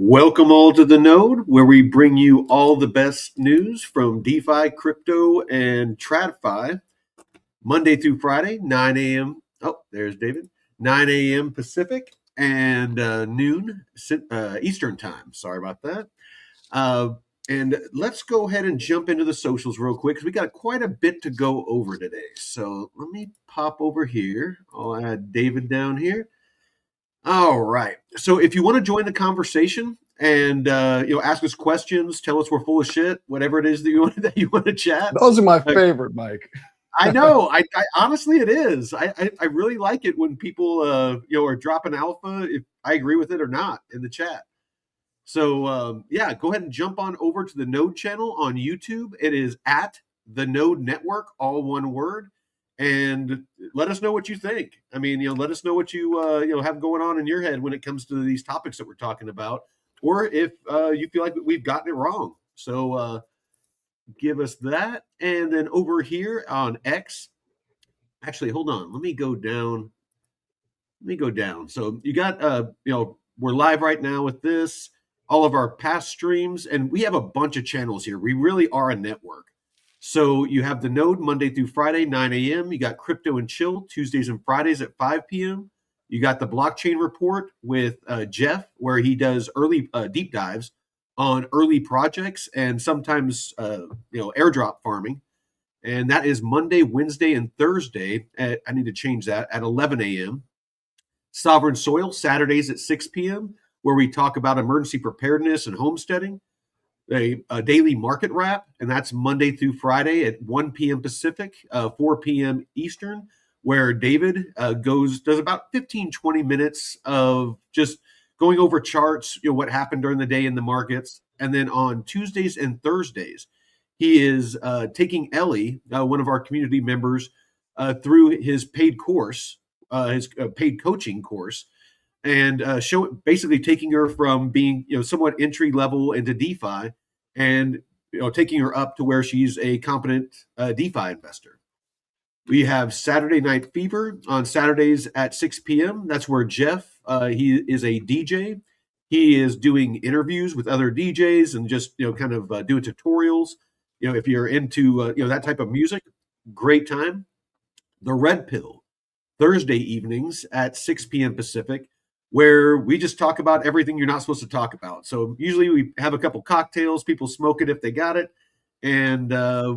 Welcome all to the Node, where we bring you all the best news from DeFi, crypto, and TradFi, Monday through Friday, 9 a.m. Oh, there's David. 9 a.m. Pacific and noon Eastern time. Sorry about that. And let's go ahead and jump into the socials real quick because we got quite a bit to go over today. So let me pop over here. I'll add David down here. All right. So if you want to join the conversation and ask us questions, tell us we're full of shit, whatever it is that you want to chat. Those are my favorite, Mike. I know. I honestly, it is. I really like it when people are dropping alpha, if I agree with it or not, in the chat. So go ahead and jump on over to the Node channel on YouTube. It is at the Node Network, all one word. And let us know what you think. I mean, let us know what you have going on in your head when it comes to these topics that we're talking about, or if you feel like we've gotten it wrong. So give us that. And then over here on X, actually, hold on. Let me go down. So you got we're live right now with this, all of our past streams, and we have a bunch of channels here. We really are a network. So you have the Node Monday through Friday, 9 a.m. You got Crypto and Chill Tuesdays and Fridays at 5 p.m. You got the Blockchain Report with Jeff, where he does early deep dives on early projects and sometimes airdrop farming. And that is Monday, Wednesday, and Thursday. I need to change that at 11 a.m. Sovereign Soil Saturdays at 6 p.m., where we talk about emergency preparedness and homesteading. A daily market wrap, and that's Monday through Friday at 1 p.m. Pacific, 4 p.m. Eastern, where David does about 15, 20 minutes of just going over charts, what happened during the day in the markets. And then on Tuesdays and Thursdays, he is taking Ellie, one of our community members, through his paid course, his paid coaching course, and basically taking her from being somewhat entry level into DeFi, and taking her up to where she's a competent DeFi investor. We have Saturday Night Fever on Saturdays at 6 p.m. That's where Jeff, he is a DJ. He is doing interviews with other DJs and just kind of doing tutorials. If you're into that type of music, great time. The Red Pill, Thursday evenings at 6 p.m. Pacific, where we just talk about everything you're not supposed to talk about. So usually we have a couple cocktails, people smoke it if they got it, and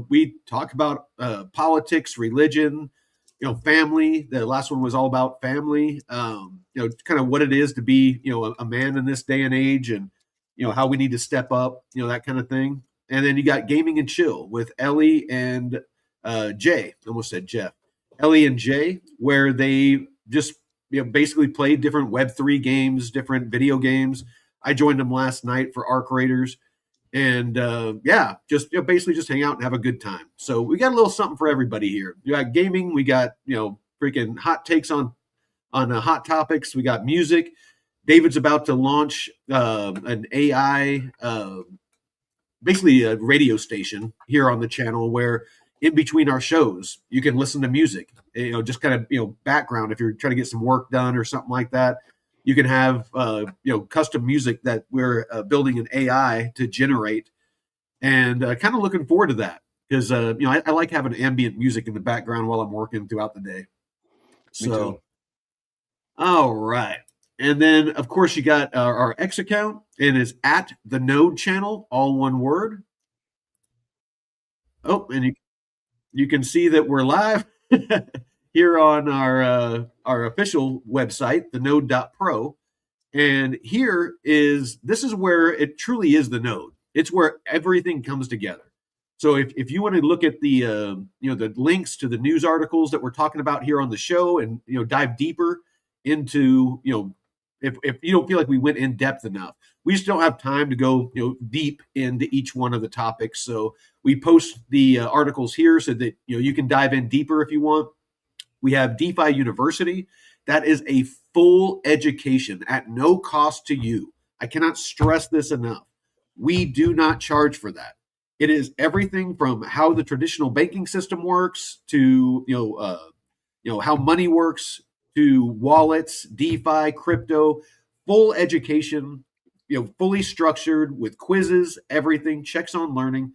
we talk about politics, religion, family. The last one was all about family, kind of what it is to be, a man in this day and age, and how we need to step up, that kind of thing. And then you got Gaming and Chill with Ellie and Jay. Almost said Jeff. Ellie and Jay, where they just basically played different Web3 games, different video games. I joined them last night for Arc Raiders, and just basically just hang out and have a good time. So we got a little something for everybody here. We got gaming, we got freaking hot takes on hot topics. We got music. David's about to launch an AI, basically a radio station here on the channel where in between our shows, you can listen to music, just kind of, background. If you're trying to get some work done or something like that, you can have, custom music that we're building an AI to generate, and kind of looking forward to that because, I like having ambient music in the background while I'm working throughout the day. So, all right. And then, of course, you got our X account, and it's at the Node channel, all one word. Oh, and you can see that we're live here on our official website, thenode.pro. And this is where it truly is the node. It's where everything comes together. So if you want to look at the the links to the news articles that we're talking about here on the show, and dive deeper into if you don't feel like we went in depth enough, we just don't have time to go deep into each one of the topics. So we post the articles here so that you can dive in deeper if you want. We have DeFi University. That is a full education at no cost to you. I cannot stress this enough. We do not charge for that. It is everything from how the traditional banking system works to how money works, to wallets, DeFi, crypto, full education. fully structured with quizzes, everything, checks on learning,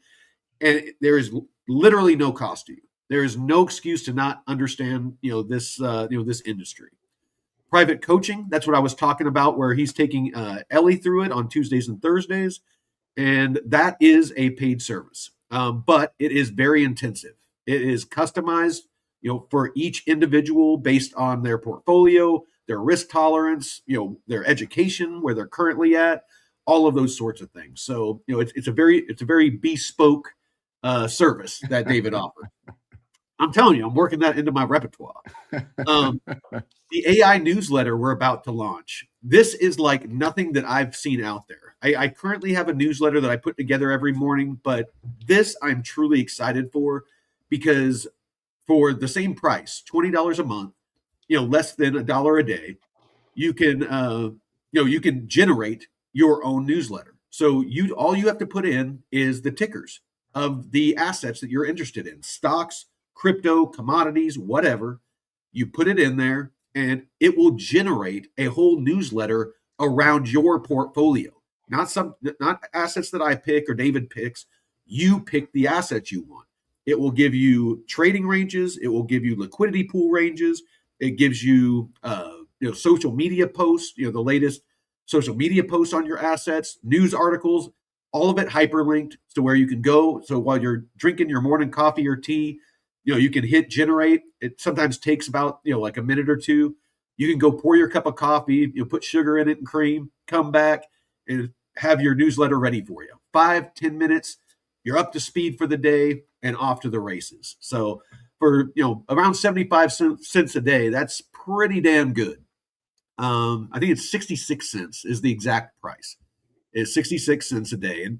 and there is literally no cost to you. There is no excuse to not understand, this industry. Private coaching, that's what I was talking about, where he's taking Ellie through it on Tuesdays and Thursdays, and that is a paid service, but it is very intensive. It is customized, for each individual based on their portfolio, their risk tolerance, their education, where they're currently at, all of those sorts of things. So, it's a very bespoke service that David offered. I'm telling you, I'm working that into my repertoire. Um, the AI newsletter we're about to launch. This is like nothing that I've seen out there. I currently have a newsletter that I put together every morning, but this I'm truly excited for, because for the same price, $20 a month, less than $1 a day, you can you can generate your own newsletter. So all you have to put in is the tickers of the assets that you're interested in, stocks, crypto, commodities, whatever. You put it in there and it will generate a whole newsletter around your portfolio. Not assets that I pick or David picks. You pick the assets you want. It will give you trading ranges. It will give you liquidity pool ranges. It gives you social media posts, the latest social media posts on your assets, news articles, all of it hyperlinked to where you can go. So while you're drinking your morning coffee or tea, you can hit generate. It sometimes takes about, like a minute or two. You can go pour your cup of coffee, put sugar in it and cream, come back and have your newsletter ready for you. 5-10 minutes, you're up to speed for the day and off to the races. So for, around 75 cents a day, that's pretty damn good. I think it's 66 cents is the exact price. It's 66 cents a day. And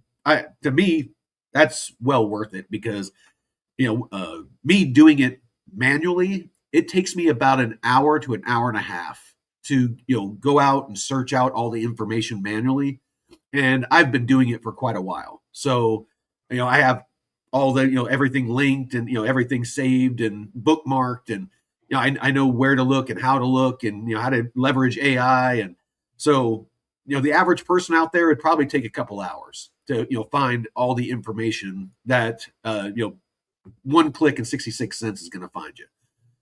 to me, that's well worth it, because me doing it manually, it takes me about an hour to an hour and a half to, go out and search out all the information manually. And I've been doing it for quite a while. So, I have all the, everything linked and, everything saved and bookmarked. And, I know where to look and how to look and, how to leverage AI. And so, the average person out there would probably take a couple hours to, find all the information that, one click and 66 cents is going to find you.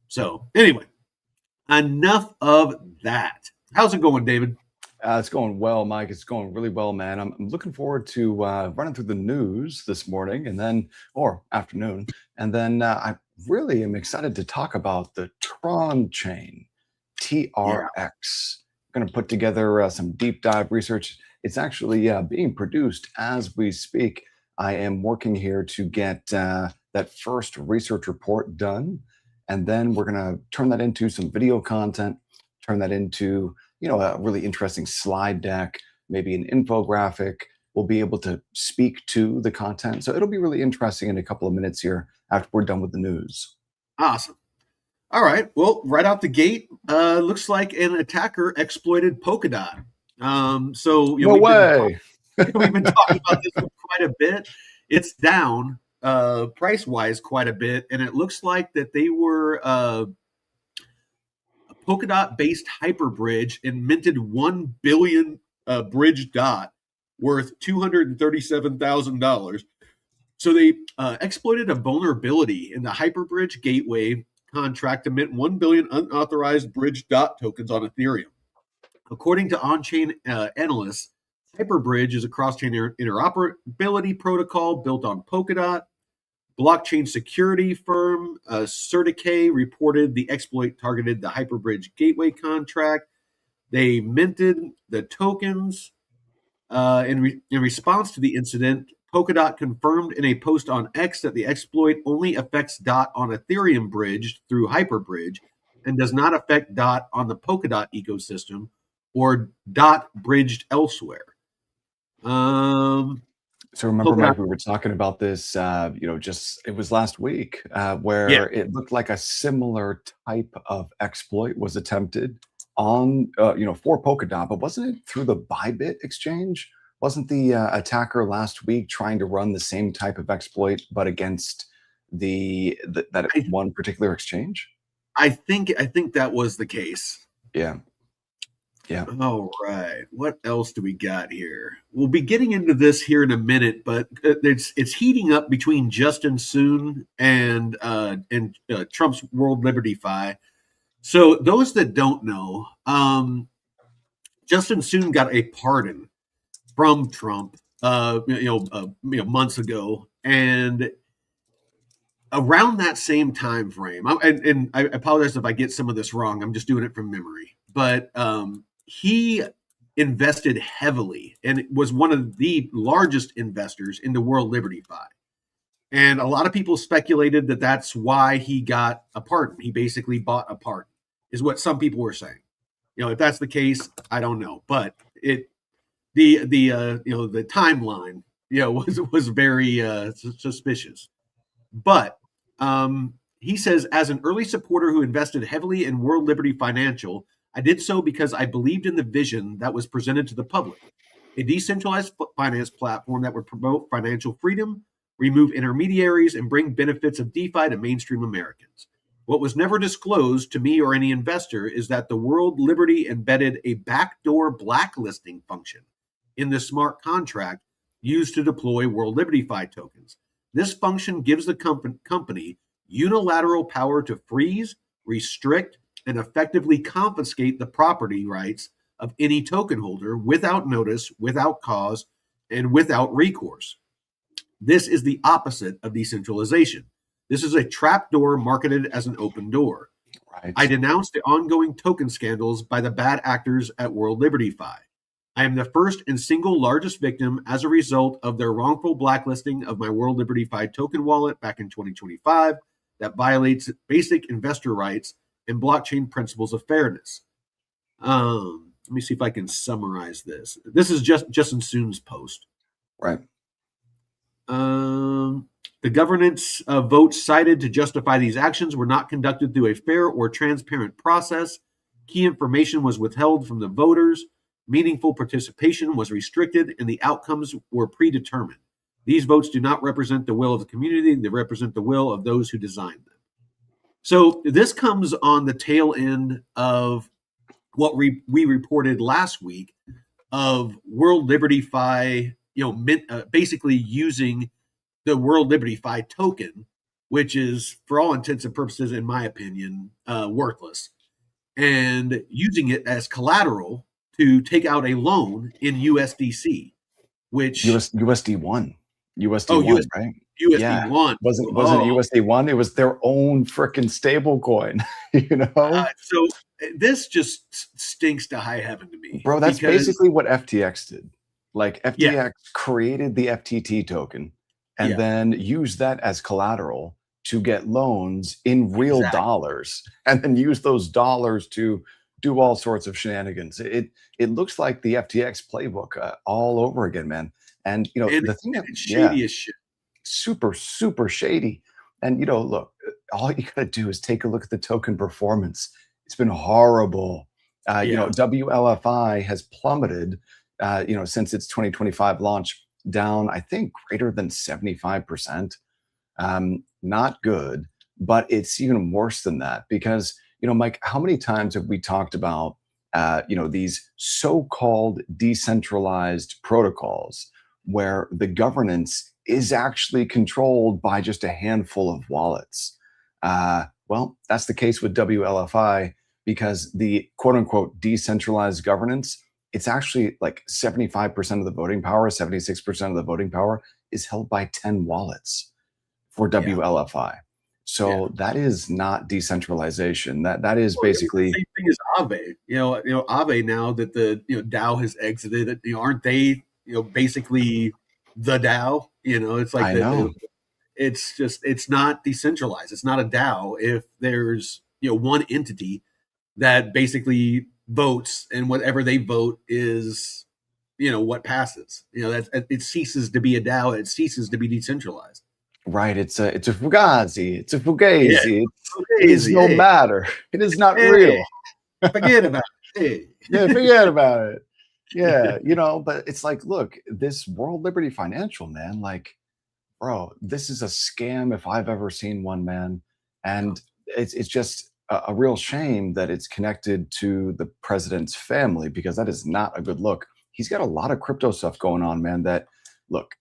So anyway, enough of that. How's it going, David? It's going well, Mike. It's going really well, man. I'm looking forward to running through the news this morning or afternoon. And then I really am excited to talk about the Tron chain, TRX. I'm going to put together some deep dive research. It's actually being produced as we speak. I am working here to get that first research report done. And then we're going to turn that into some video content, turn that into, a really interesting slide deck, maybe an infographic. We'll be able to speak to the content. So it'll be really interesting in a couple of minutes here after we're done with the news. Awesome. All right. Well, right out the gate, looks like an attacker exploited Polkadot. So no way. We've been talking about this for quite a bit. It's down price-wise quite a bit, and it looks like that they were a Polkadot-based hyperbridge and minted 1 billion bridge dot worth $237,000. So they exploited a vulnerability in the hyperbridge gateway contract to mint 1 billion unauthorized bridge dot tokens on Ethereum. According to on-chain analysts, Hyperbridge is a cross-chain interoperability protocol built on Polkadot. Blockchain security firm Certica reported the exploit targeted the Hyperbridge gateway contract. They minted the tokens. In response to the incident, Polkadot confirmed in a post on X that the exploit only affects DOT on Ethereum bridge through Hyperbridge and does not affect DOT on the Polkadot ecosystem or DOT bridged elsewhere. So remember, Mike, we were talking about this, it was last week where it looked like a similar type of exploit was attempted on, for Polkadot, but wasn't it through the Bybit exchange? Wasn't the attacker last week trying to run the same type of exploit, but against one particular exchange? I think that was the case. Yeah. Yeah. All right. What else do we got here? We'll be getting into this here in a minute, but it's heating up between Justin Soon and Trump's World Liberty Fi. So those that don't know, Justin Soon got a pardon from Trump, months ago, and around that same time frame, and I apologize if I get some of this wrong. I'm just doing it from memory, but he invested heavily and was one of the largest investors in the World Liberty Fi. And a lot of people speculated that that's why he got a pardon. He basically bought a pardon, is what some people were saying. If that's the case, I don't know, but the timeline was very suspicious. But he says, as an early supporter who invested heavily in World Liberty Financial, I did so because I believed in the vision that was presented to the public, a decentralized finance platform that would promote financial freedom, remove intermediaries, and bring benefits of DeFi to mainstream Americans. What was never disclosed to me or any investor is that the World Liberty embedded a backdoor blacklisting function in the smart contract used to deploy World Liberty Fi tokens. This function gives the company unilateral power to freeze, restrict, and effectively confiscate the property rights of any token holder without notice, without cause, and without recourse. This is the opposite of decentralization. This is a trapdoor marketed as an open door. Right. I denounce the ongoing token scandals by the bad actors at World Liberty Fi. I am the first and single largest victim as a result of their wrongful blacklisting of my World Liberty Fi token wallet back in 2025 that violates basic investor rights and blockchain principles of fairness. Let me see if I can summarize this. This is just Justin Soon's post. Right. The governance votes cited to justify these actions were not conducted through a fair or transparent process. Key information was withheld from the voters. Meaningful participation was restricted, and the outcomes were predetermined. These votes do not represent the will of the community. They represent the will of those who designed them. So this comes on the tail end of what we reported last week of World Liberty Fi, basically using the World Liberty Fi token, which is, for all intents and purposes, in my opinion, worthless, and using it as collateral to take out a loan in USDC, which USD1, USD1, right? USD1. Yeah. Wasn't USD1? It was their own freaking stable coin, So this just stinks to high heaven to me, bro. That's basically what FTX did. Like FTX created the FTT token and then used that as collateral to get loans in real dollars, and then use those dollars to do all sorts of shenanigans. It looks like the FTX playbook all over again, man. And the thing that shady as shit, super shady. And look, all you gotta do is take a look at the token performance. It's been horrible. WLFI has plummeted, since its 2025 launch, down, I think, greater than 75%. Not good, but it's even worse than that because, Mike, how many times have we talked about, these so-called decentralized protocols where the governance is actually controlled by just a handful of wallets? Well, that's the case with WLFI because the quote unquote decentralized governance, it's actually like 75% of the voting power, 76% of the voting power is held by 10 wallets for WLFI. So that is not decentralization. That is basically the same thing as Aave. Aave, now that the DAO has exited, aren't they basically the DAO? It's like it's not decentralized. It's not a DAO if there's one entity that basically votes, and whatever they vote is what passes. That it ceases to be a DAO. It ceases to be decentralized. Right. It's a fugazi. It's a fugazi. Yeah, it is no matter. It is not real. Forget about it. Yeah, forget about it. Yeah, but it's like, look, this World Liberty Financial, man, like, bro, this is a scam if I've ever seen one, man. And it's just, a real shame that it's connected to the president's family, because that is not a good look. He's got a lot of crypto stuff going on, man. That look,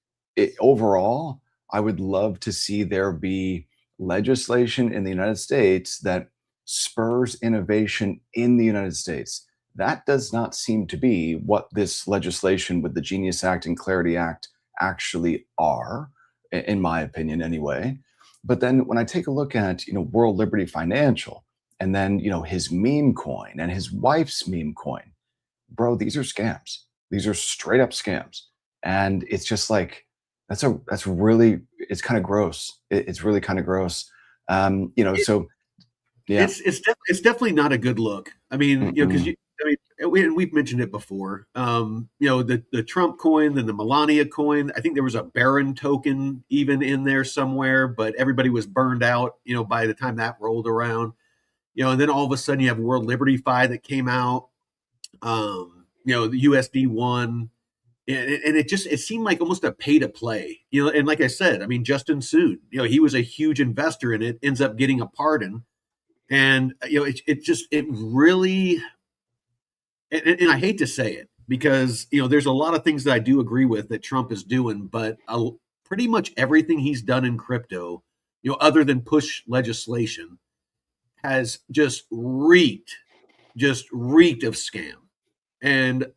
overall, I would love to see there be legislation in the United States that spurs innovation in the United States. That does not seem to be what this legislation with the Genius Act and Clarity Act actually are, in my opinion, anyway. But then when I take a look at, World Liberty Financial, and then, his meme coin and his wife's meme coin, bro, these are scams. These are straight up scams. And it's just like, that's really, it's kind of gross. It's really kind of gross. So yeah. It's definitely not a good look. I mean, because we've mentioned it before. The Trump coin, then the Melania coin. I think there was a Barron token even in there somewhere, but everybody was burned out. By the time that rolled around. And then all of a sudden you have World Liberty Fi that came out. The USD one, and it seemed like almost a pay to play. And like I said, I mean, Justin Soon, he was a huge investor in it, ends up getting a pardon. And it really, and I hate to say it because there's a lot of things that I do agree with that Trump is doing, but pretty much everything he's done in crypto, other than push legislation, has just reeked of scam. And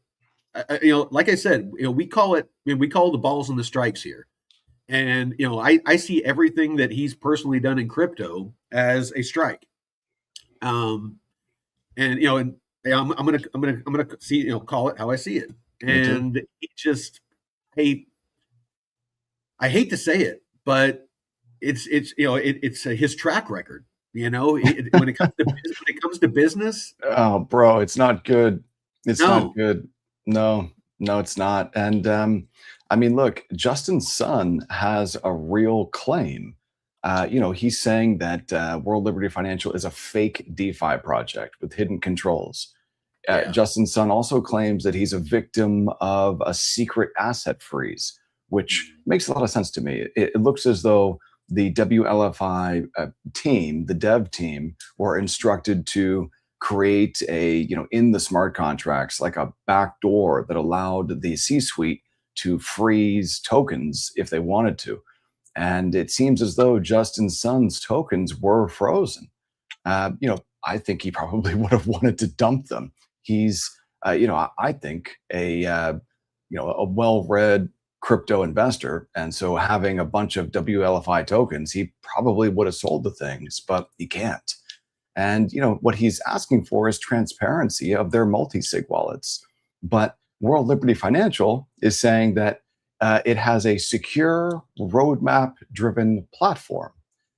like I said, we call the balls and the strikes here. And I see everything that he's personally done in crypto as a strike. And I'm gonna see, call it how I see it. And it just, I hate to say it, but it's his track record. When it comes to business. Oh, bro, it's not good. It's not good. No, it's not. And I mean, look, Justin's son has a real claim. He's saying that World Liberty Financial is a fake DeFi project with hidden controls. Justin's son also claims that he's a victim of a secret asset freeze, which makes a lot of sense to me. It looks as though the WLFI team, the dev team, were instructed to create in the smart contracts, like a backdoor that allowed the C-suite to freeze tokens if they wanted to. And it seems as though Justin's son's tokens were frozen. I think he probably would have wanted to dump them. He's, I think a well-read crypto investor. And so having a bunch of WLFI tokens, he probably would have sold the things, but he can't. And, what he's asking for is transparency of their multi-sig wallets. But World Liberty Financial is saying that it has a secure roadmap-driven platform.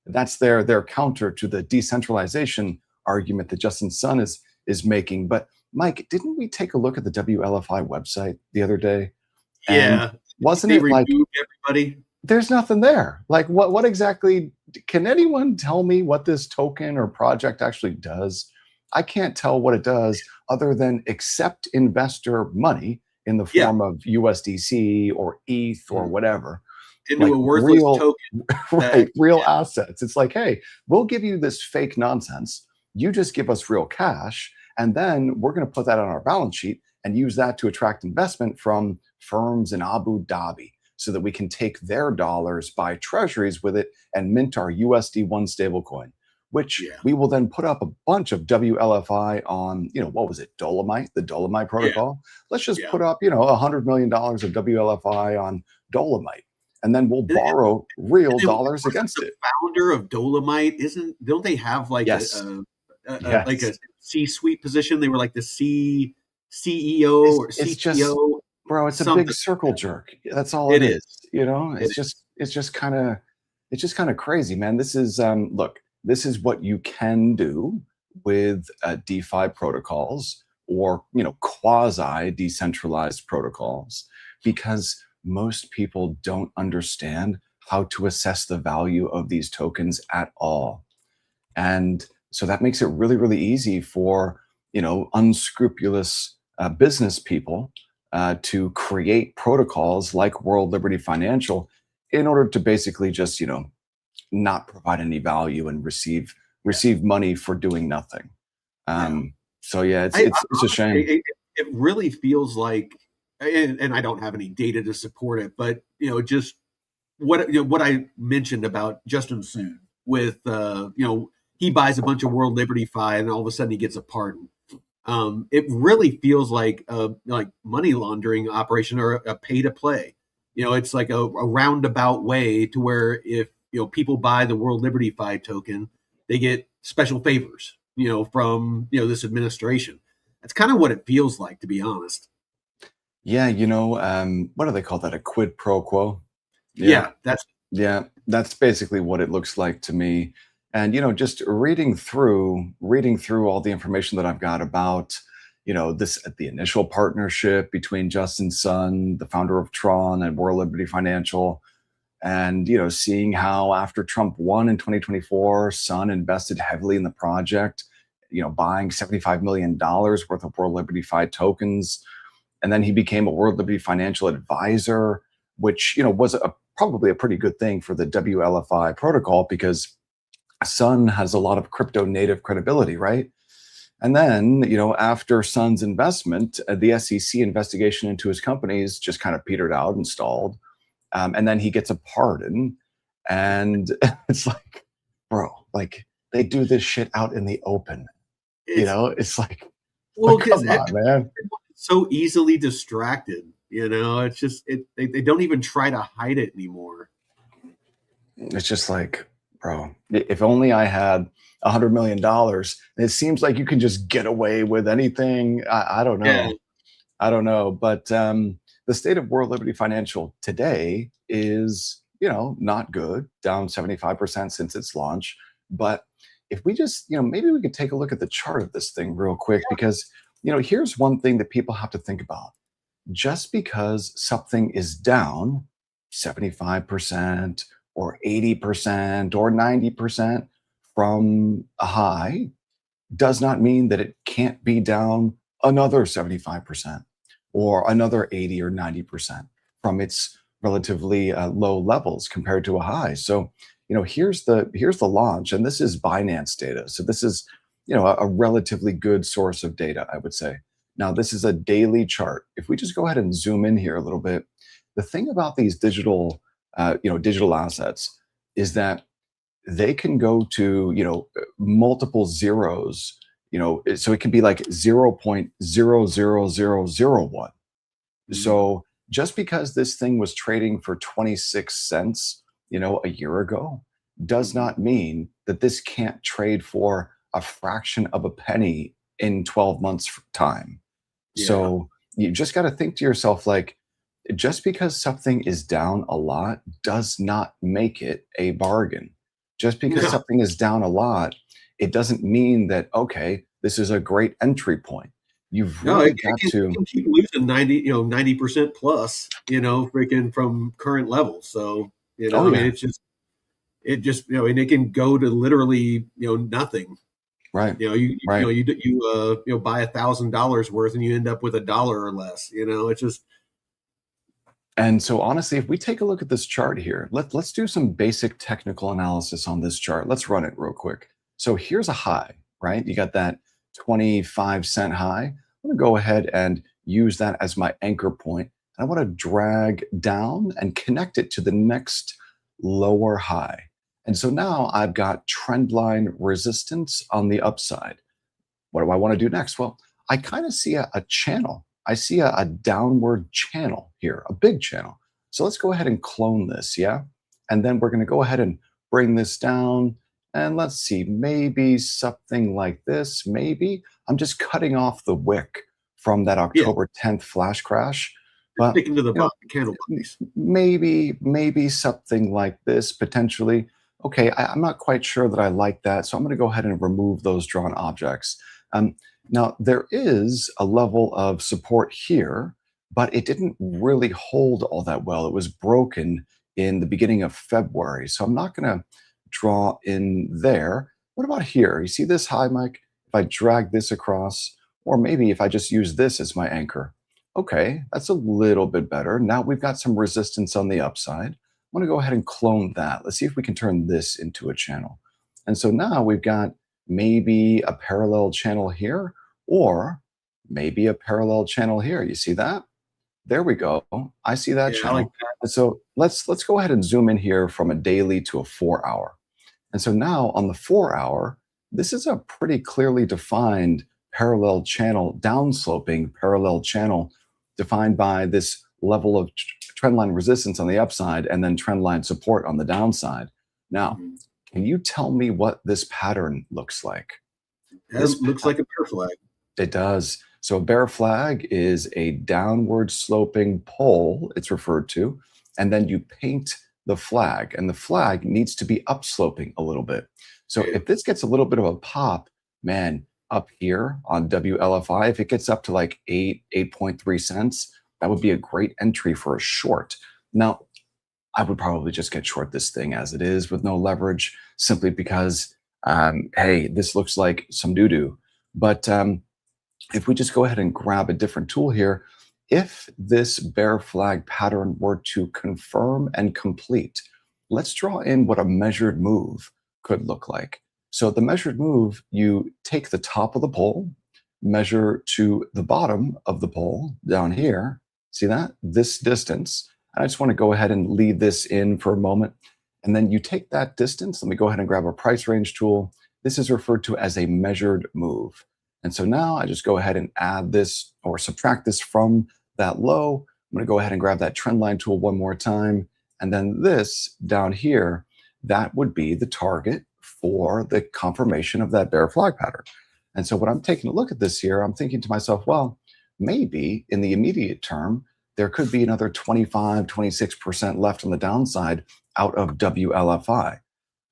That's their counter to the decentralization argument that Justin's son is making. But Mike, didn't we take a look at the WLFI website the other day? Yeah. And wasn't it like everybody? There's nothing there? Like what exactly? Can anyone tell me what this token or project actually does? I can't tell what it does other than accept investor money in the form of USDC or ETH or whatever. Into a worthless token. Right, real assets. It's like, hey, we'll give you this fake nonsense. You just give us real cash, and then we're going to put that on our balance sheet and use that to attract investment from firms in Abu Dhabi so that we can take their dollars, buy treasuries with it, and mint our USD1 stablecoin, which we will then put up a bunch of WLFI on, what was it, Dolomite, the Dolomite protocol? Let's just put up, $100 million of WLFI on Dolomite, and then we'll borrow real dollars against it. Founder of Dolomite, don't they have like like a C-suite position? They were like the CEO or CTO. Bro, it's a big circle jerk. That's all it is. It's just kind of crazy, man. This is look, this is what you can do with DeFi protocols or quasi decentralized protocols, because most people don't understand how to assess the value of these tokens at all. And so that makes it really, really easy for unscrupulous business people to create protocols like World Liberty Financial in order to basically just not provide any value and receive receive money for doing nothing. Yeah. So yeah, I it's a honestly, shame. it really feels like, and I don't have any data to support it, but just what I mentioned about Justin Soon with he buys a bunch of World Liberty Fi and all of a sudden he gets a pardon. It really feels like a money laundering operation or a pay to play. It's like a roundabout way to where if people buy the World Liberty Fi token, they get special favors, from this administration. That's kind of what it feels like, to be honest. Yeah, what do they call that? A quid pro quo? Yeah. Yeah, that's Yeah, that's basically what it looks like to me. And just reading through all the information that I've got about, this the initial partnership between Justin Sun, the founder of Tron, and World Liberty Financial, and seeing how after Trump won in 2024, Sun invested heavily in the project, buying $75 million worth of World Liberty Fi tokens, and then he became a World Liberty Financial advisor, which was probably a pretty good thing for the WLFI protocol because Sun has a lot of crypto native credibility, right? And then after Sun's investment, the SEC investigation into his companies just kind of petered out and stalled, and then he gets a pardon, and it's like, bro, like they do this shit out in the open, it's it's well, like because come on, man. so easily distracted. It's just they don't even try to hide it anymore. It's just like, bro, if only I had $100 million. It seems like you can just get away with anything. I don't Yeah, know. I don't know. But the state of World Liberty Financial today is, not good, down 75% since its launch. But if we just, maybe we could take a look at the chart of this thing real quick, because, here's one thing that people have to think about. Just because something is down 75% or 80% or 90% from a high does not mean that it can't be down another 75% or another 80 or 90% from its relatively low levels compared to a high. So, here's the launch, and this is Binance data. So this is, a relatively good source of data, I would say. Now, this is a daily chart. If we just go ahead and zoom in here a little bit, the thing about these digital assets is that they can go to, multiple zeros, so it can be like 0.00001. So just because this thing was trading for 26 cents, a year ago, does not mean that this can't trade for a fraction of a penny in 12 months time. yeah. So you just got to think to yourself, like, just because something is down a lot does not make it a bargain. Just because No, something is down a lot, it doesn't mean that, okay, this is a great entry point. You've no, really it got can, it to, can keep losing 90% plus, freaking from current levels. So, oh, I mean, yeah, and it can go to literally, nothing. right, You right. buy $1,000 worth and you end up with $1 or less. It's just And so honestly, if we take a look at this chart here, let's do some basic technical analysis on this chart. Let's run it real quick. So here's a high, right? You got that 25-cent high. I'm gonna go ahead and use that as my anchor point. I want to drag down and connect it to the next lower high. And so now I've got trend line resistance on the upside. What do I want to do next? Well, I kind of see a channel. I see a downward channel here, a big channel. So let's go ahead and clone this, yeah? And then we're going to go ahead and bring this down. And let's see, maybe something like this, maybe. I'm just cutting off the wick from that yeah, October 10th flash crash. just But, sticking to the you know, candle bodies. maybe something like this potentially. Okay, I'm not quite sure that I like that. So I'm going to go ahead and remove those drawn objects. Um, Now, there is a level of support here, but it didn't really hold all that well. It was broken in the beginning of February. So I'm not going to draw in there. What about here? You see this high, Mike? If I drag this across, or maybe if I just use this as my anchor. Okay, that's a little bit better. Now we've got some resistance on the upside. I'm going to go ahead and clone that. Let's see if we can turn this into a channel. And so now we've got maybe a parallel channel here, or maybe a parallel channel here. You see that? There we go. I see that Yeah, I like channel. And so let's go ahead and zoom in here from a daily to a 4 hour. And so now on the 4 hour, this is a pretty clearly defined parallel channel, downsloping parallel channel defined by this level of trendline resistance on the upside and then trendline support on the downside. Now, that. can you tell me what this pattern looks like? That This looks like a bear flag. It does. So a bear flag is a downward sloping pole, it's referred to, and then you paint the flag, and the flag needs to be upsloping a little bit. So Yeah. if this gets a little bit of a pop, man, up here on WLFI, if it gets up to like 8.3 cents, that would be a great entry for a short. Now, I would probably just get short this thing as it is with no leverage, simply because, hey, this looks like some doo-doo. But if we just go ahead and grab a different tool here, if this bear flag pattern were to confirm and complete, let's draw in what a measured move could look like. So the measured move, you take the top of the pole, measure to the bottom of the pole down here. See that? This distance. I just want to go ahead and leave this in for a moment. And then you take that distance. Let me go ahead and grab a price range tool. This is referred to as a measured move. And so now I just go ahead and add this or subtract this from that low. I'm going to go ahead and grab that trend line tool one more time. And then this down here, that would be the target for the confirmation of that bear flag pattern. And so when I'm taking a look at this here, I'm thinking to myself, well, maybe in the immediate term, there could be another 25, 26% left on the downside out of WLFI.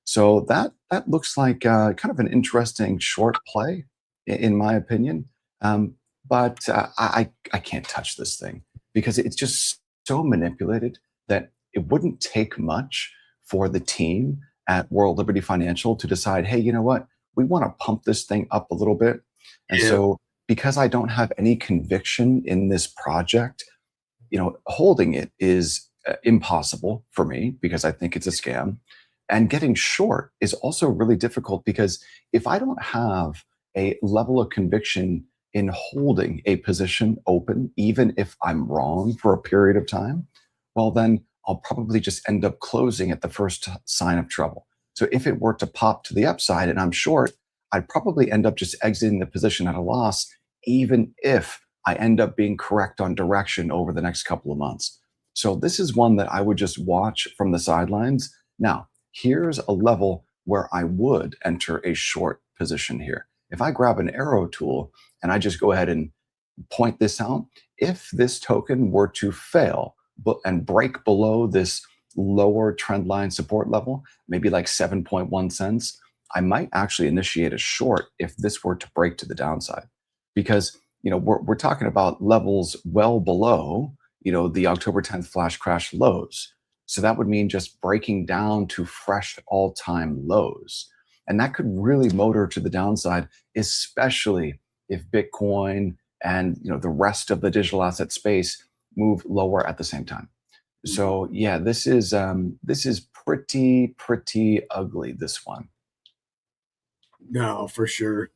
So that looks like kind of an interesting short play, in my opinion. But I can't touch this thing because it's just so manipulated that it wouldn't take much for the team at World Liberty Financial to decide, hey, you know what? We want to pump this thing up a little bit. And Yeah. so because I don't have any conviction in this project, holding it is impossible for me because I think it's a scam. And getting short is also really difficult because if I don't have a level of conviction in holding a position open, even if I'm wrong for a period of time, well, then I'll probably just end up closing at the first sign of trouble. So if it were to pop to the upside and I'm short, I'd probably end up just exiting the position at a loss, even if I end up being correct on direction over the next couple of months. So this is one that I would just watch from the sidelines. Now, here's a level where I would enter a short position here. If I grab an arrow tool and I just go ahead and point this out, if this token were to fail and break below this lower trend line support level, maybe like 7.1 cents, I might actually initiate a short if this were to break to the downside. Because we're talking about levels well below the October 10th flash crash lows. So that would mean just breaking down to fresh all-time lows. And that could really motor to the downside, especially if Bitcoin and the rest of the digital asset space move lower at the same time. So yeah, this is pretty ugly, this one. No, for sure.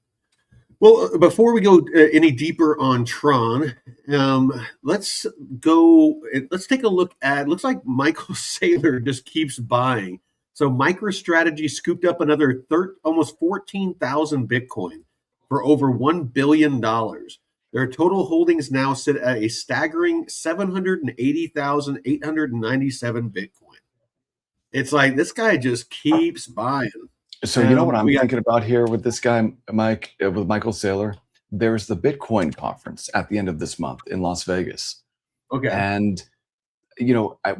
Well, before we go any deeper on Tron, let's take a look at. Looks like Michael Saylor just keeps buying. So MicroStrategy scooped up another almost 14,000 Bitcoin for over $1 billion. Their total holdings now sit at a staggering 780,897 Bitcoin. It's like this guy just keeps buying. So you know what I'm thinking about here with this guy, Mike, with Michael Saylor? There's the Bitcoin conference at the end of this month in Las Vegas. Okay. And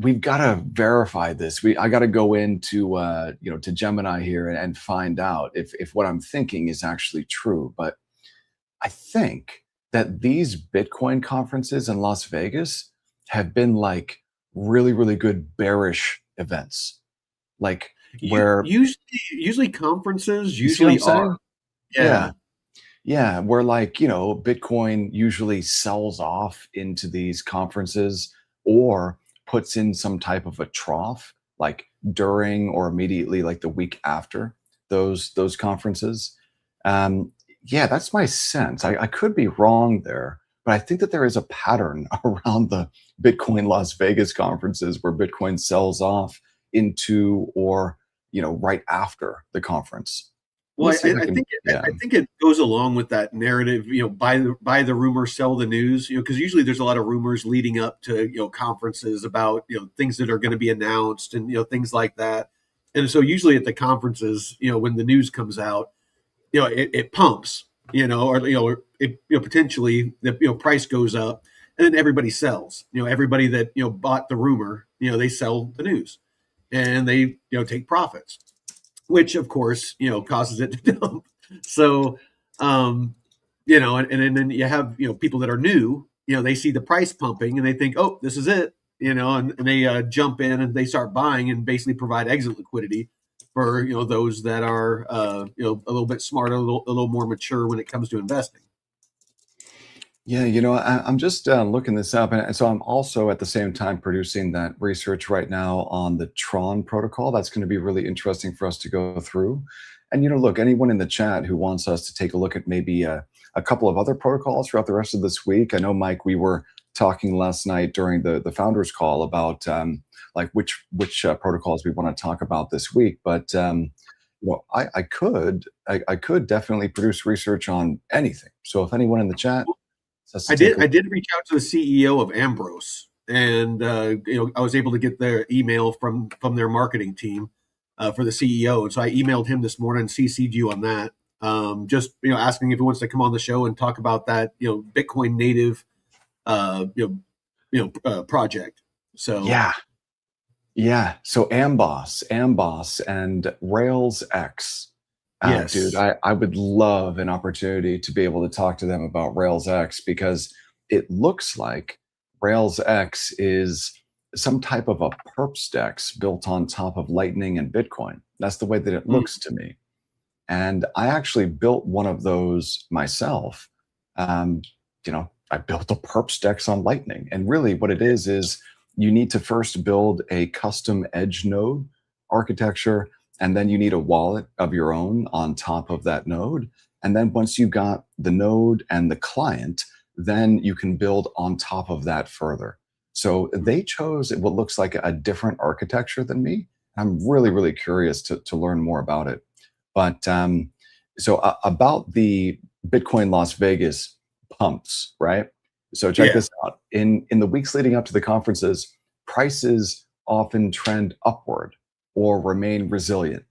we've got to verify this. I got to go into to Gemini here and find out if what I'm thinking is actually true. But I think that these Bitcoin conferences in Las Vegas have been like really, really good bearish events. Like where usually conferences you see what I'm are. saying? Yeah, where Bitcoin usually sells off into these conferences or puts in some type of a trough like during or immediately like the week after. those conferences. Um, yeah, that's my sense. I could be wrong there, but I think that there is a pattern around the Bitcoin Las Vegas conferences where Bitcoin sells off into or right after the conference. Let me Well, see if I can. I Yeah. think it goes along with that narrative. Buy the rumor, sell the news. Because usually there's a lot of rumors leading up to conferences about things that are going to be announced and things like that. And so usually at the conferences, when the news comes out, it pumps, or or it potentially the price goes up, and then everybody sells. Everybody that bought the rumor, they sell the news, and they take profits, which of course causes it to dump. So, um, and then you have people that are new. They see the price pumping and they think, oh, this is it. And they jump in and they start buying and basically provide exit liquidity for those that are a little bit smarter, a little more mature when it comes to investing. Yeah, I'm just looking this up, and so I'm also at the same time producing that research right now on the Tron protocol. That's going to be really interesting for us to go through. And look, anyone in the chat who wants us to take a look at maybe a couple of other protocols throughout the rest of this week. I know, Mike, we were talking last night during the founders call about like which protocols we want to talk about this week, but I could definitely produce research on anything. So if anyone in the chat says to take a I did reach out to the CEO of Ambrose, and I was able to get their email from their marketing team for the CEO, and so I emailed him this morning and CC'd you on that. Just asking if he wants to come on the show and talk about that Bitcoin native uh, you project. So Yeah, yeah. So Amboss, and Rails X. Dude, yes. I would love an opportunity to be able to talk to them about Rails X because it looks like Rails X is some type of a perps DEX built on top of Lightning and Bitcoin. That's the way that it Mm. looks to me. And I actually built one of those myself. Um, I built a perps DEX on Lightning. And really what it is you need to first build a custom edge node architecture, and then you need a wallet of your own on top of that node. And then once you got the node and the client, then you can build on top of that further. So they chose what looks like a different architecture than me. I'm really, really curious to learn more about it. But about the Bitcoin Las Vegas pumps, right? So check Yeah. this out. In the weeks leading up to the conferences, prices often trend upward or remain resilient.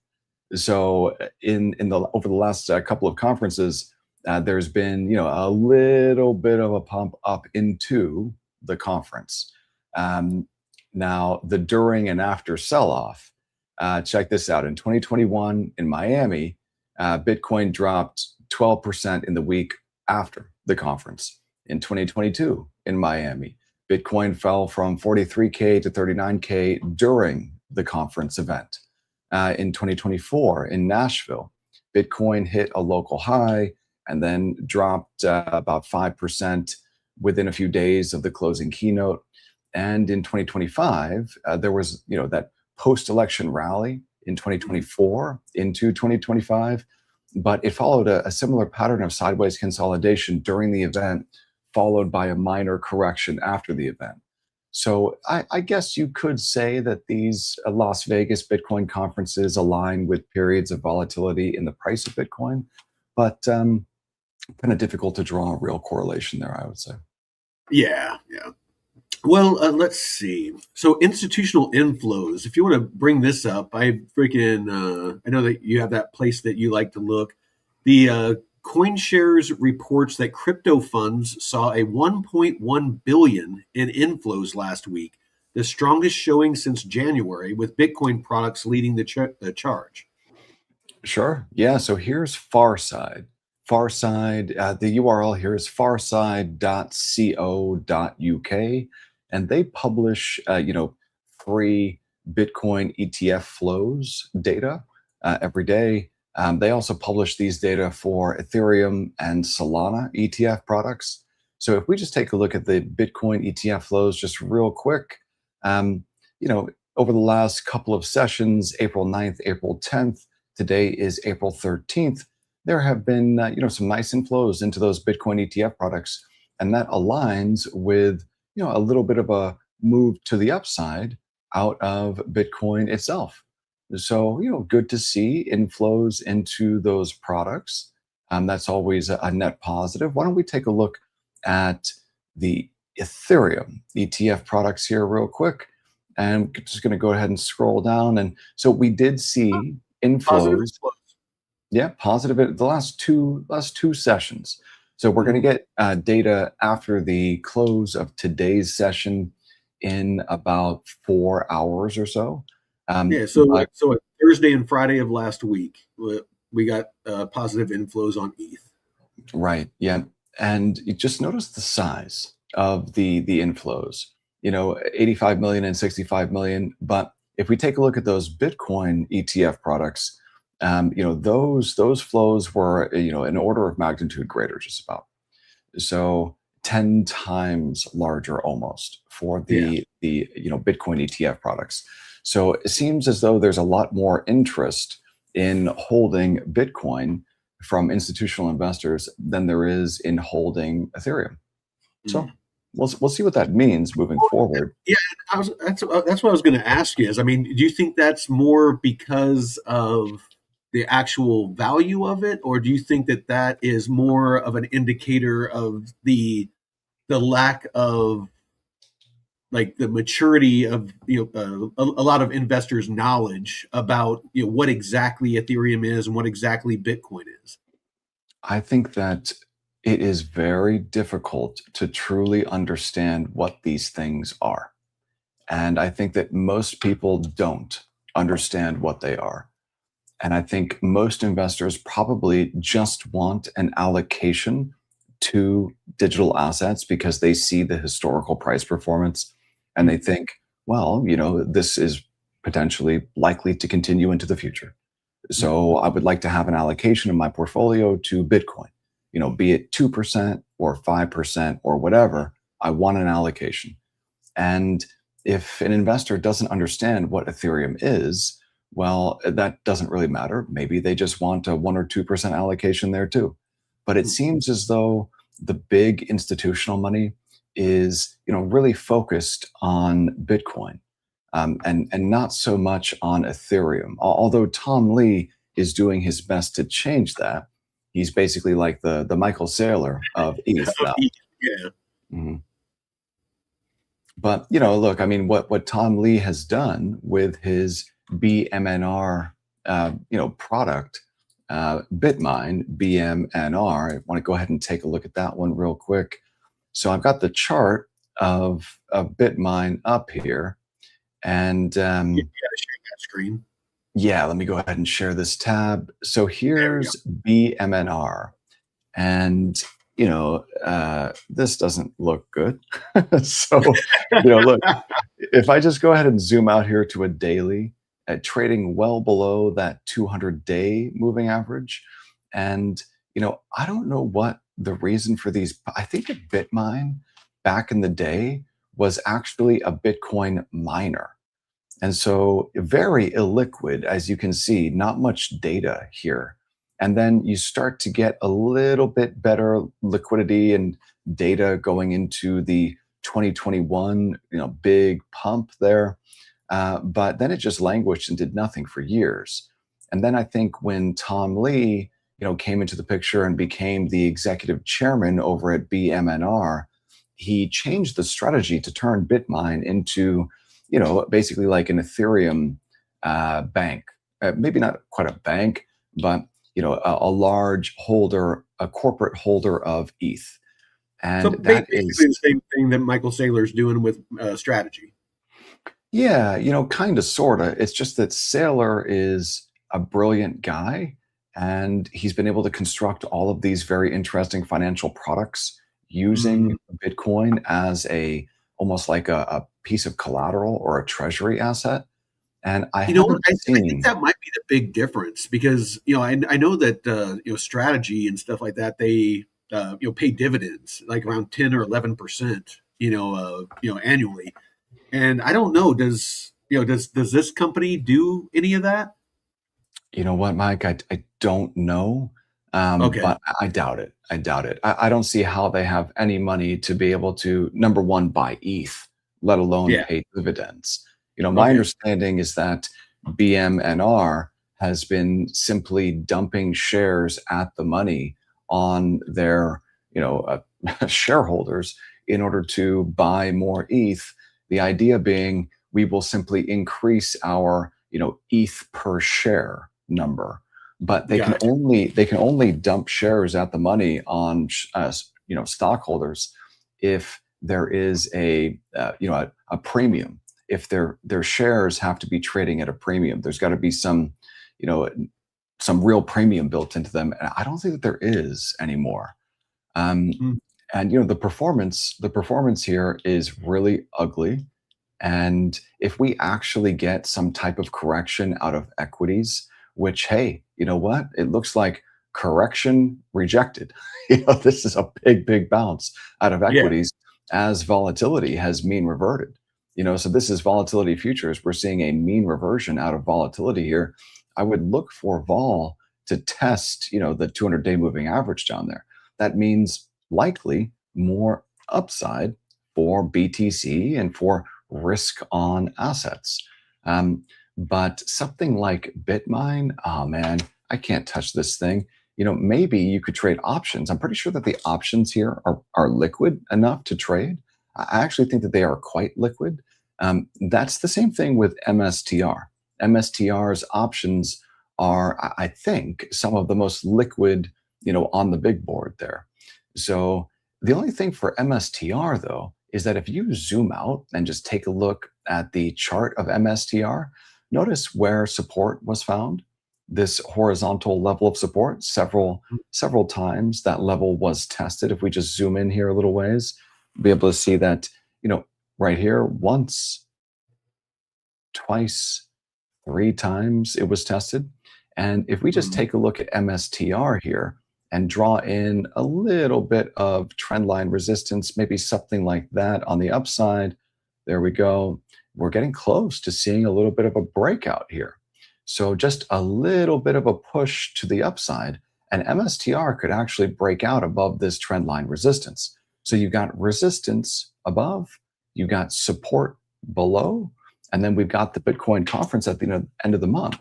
So in the over the last couple of conferences, there's been a little bit of a pump up into the conference. Um, Now the during and after sell off. Check this out. In 2021 in Miami, Bitcoin dropped 12% in the week after the conference. In 2022 in Miami, Bitcoin fell from 43K to 39K during the conference event. In 2024 in Nashville, Bitcoin hit a local high and then dropped about 5% within a few days of the closing keynote. And in 2025, there was that post-election rally in 2024 into 2025, but it followed a similar pattern of sideways consolidation during the event, followed by a minor correction after the event. So I guess you could say that these Las Vegas Bitcoin conferences align with periods of volatility in the price of Bitcoin, but kind of difficult to draw a real correlation there, I would say. Yeah. Yeah. Well, let's see. So institutional inflows. If you want to bring this up, I know that you have that place that you like to look. The CoinShares reports that crypto funds saw a 1.1 billion in inflows last week, the strongest showing since January, with Bitcoin products leading the charge. Sure. Yeah. So here's Farside. Farside, the URL here is farside.co.uk, and they publish, free Bitcoin ETF flows data every day. They also publish these data for Ethereum and Solana ETF products. So if we just take a look at the Bitcoin ETF flows just real quick, um, over the last couple of sessions, April 9th, April 10th, today is April 13th, there have been some nice inflows into those Bitcoin ETF products, and that aligns with a little bit of a move to the upside out of Bitcoin itself. So good to see inflows into those products. That's always a net positive. Why don't we take a look at the Ethereum ETF products here real quick? And I'm just going to go ahead and scroll down. And so we did see Positive inflows. inflows. Yeah, positive in the last two sessions. So we're going to Mhm. get data after the close of today's session in about 4 hours or so. Yeah, so But Thursday and Friday of last week, we got positive inflows on ETH. right, yeah, and you just notice the size of the inflows. 85 million and 65 million. But if we take a look at those Bitcoin ETF products, those flows were an order of magnitude greater, just about. So 10 times larger almost for Yeah. the Bitcoin ETF products. So it seems as though there's a lot more interest in holding Bitcoin from institutional investors than there is in holding Ethereum. So Mm. we'll see what that means moving forward. Yeah, that's what I was going to ask you. I mean, do you think that's more because of the actual value of it, or do you think that that is more of an indicator of the lack of like the maturity of a lot of investors' knowledge about what exactly Ethereum is and what exactly Bitcoin is? I think that it is very difficult to truly understand what these things are. And I think that most people don't understand what they are. And I think most investors probably just want an allocation to digital assets because they see the historical price performance and they think, well, this is potentially likely to continue into the future. So I would like to have an allocation in my portfolio to Bitcoin, be it 2% or 5% or whatever. I want an allocation. And if an investor doesn't understand what Ethereum is, well, that doesn't really matter. Maybe they just want a 1 or 2% allocation there too. But it seems as though the big institutional money is, really focused on Bitcoin, and not so much on Ethereum. Although Tom Lee is doing his best to change that. He's basically like the Michael Saylor of ETH now. Yeah. Mhm. But look, I mean, what Tom Lee has done with his BMNR, product, Bitmine BMNR. I want to go ahead and take a look at that one real quick. So I've got the chart of Bitmine up here, and You gotta share that screen. yeah, let me go ahead and share this tab. So There we go. here's BMNR, and this doesn't look good. So look, if I just go ahead and zoom out here to a daily, at trading well below that 200-day moving average, and I don't know what the reason for these. I think that Bitmine back in the day was actually a Bitcoin miner. And so very illiquid, as you can see, not much data here. And then you start to get a little bit better liquidity and data going into the 2021, big pump there. But then it just languished and did nothing for years. And then I think when Tom Lee, came into the picture and became the executive chairman over at BMNR, he changed the strategy to turn Bitmine into basically like an Ethereum bank. Maybe not quite a bank, but a large holder, a corporate holder of ETH, So and that basically is the same thing that Michael Saylor's doing with strategy. yeah, kind of, sort of. It's just that Saylor is a brilliant guy, and he's been able to construct all of these very interesting financial products Mm. using Bitcoin as a almost like a piece of collateral or a treasury asset. And I You know what? haven't I think seen. that might be the big difference because I know that strategy and stuff like that they pay dividends like around 10 or 11% annually, and I don't know does this company do any of that? You know what, Mike? I don't know, Okay. but I doubt it. I doubt it. I don't see how they have any money to be able to, number one, buy ETH, let alone Yeah. pay dividends. My Okay. understanding is that BMNR has been simply dumping shares at the money on their, shareholders in order to buy more ETH. The idea being we will simply increase our, ETH per share number, but Gotcha. they can only dump shares at the money on stockholders if there is a premium. If their shares have to be trading at a premium, there's got to be you know some real premium built into them, and I don't think that there is anymore. um, Mm. and the performance here is really ugly. And if we actually get some type of correction out of equities, which, hey, you know what? It looks like correction rejected. This is a big, big bounce out of Yeah. equities as volatility has mean reverted. So this is volatility futures. We're seeing a mean reversion out of volatility here. I would look for vol to test, the 200-day moving average down there. That means likely more upside for BTC and for risk on assets. But something like Bitmine, oh man, I can't touch this thing. Maybe you could trade options. I'm pretty sure that the options here are liquid enough to trade. I actually think that they are quite liquid. That's the same thing with MSTR. MSTR's options are, I think, some of the most liquid, on the big board there. So the only thing for MSTR, though, is that if you zoom out and just take a look at the chart of MSTR, notice where support was found. This horizontal level of support, several times that level was tested. If we just zoom in here a little ways, be able to see that, right here, once, twice, three times it was tested. And if we just Mhm. take a look at MSTR here and draw in a little bit of trendline resistance, maybe something like that on the upside, there we go. We're getting close to seeing a little bit of a breakout here. So just a little bit of a push to the upside, and MSTR could actually break out above this trendline resistance. So you've got resistance above, you've got support below, and then we've got the Bitcoin conference at the end of the month.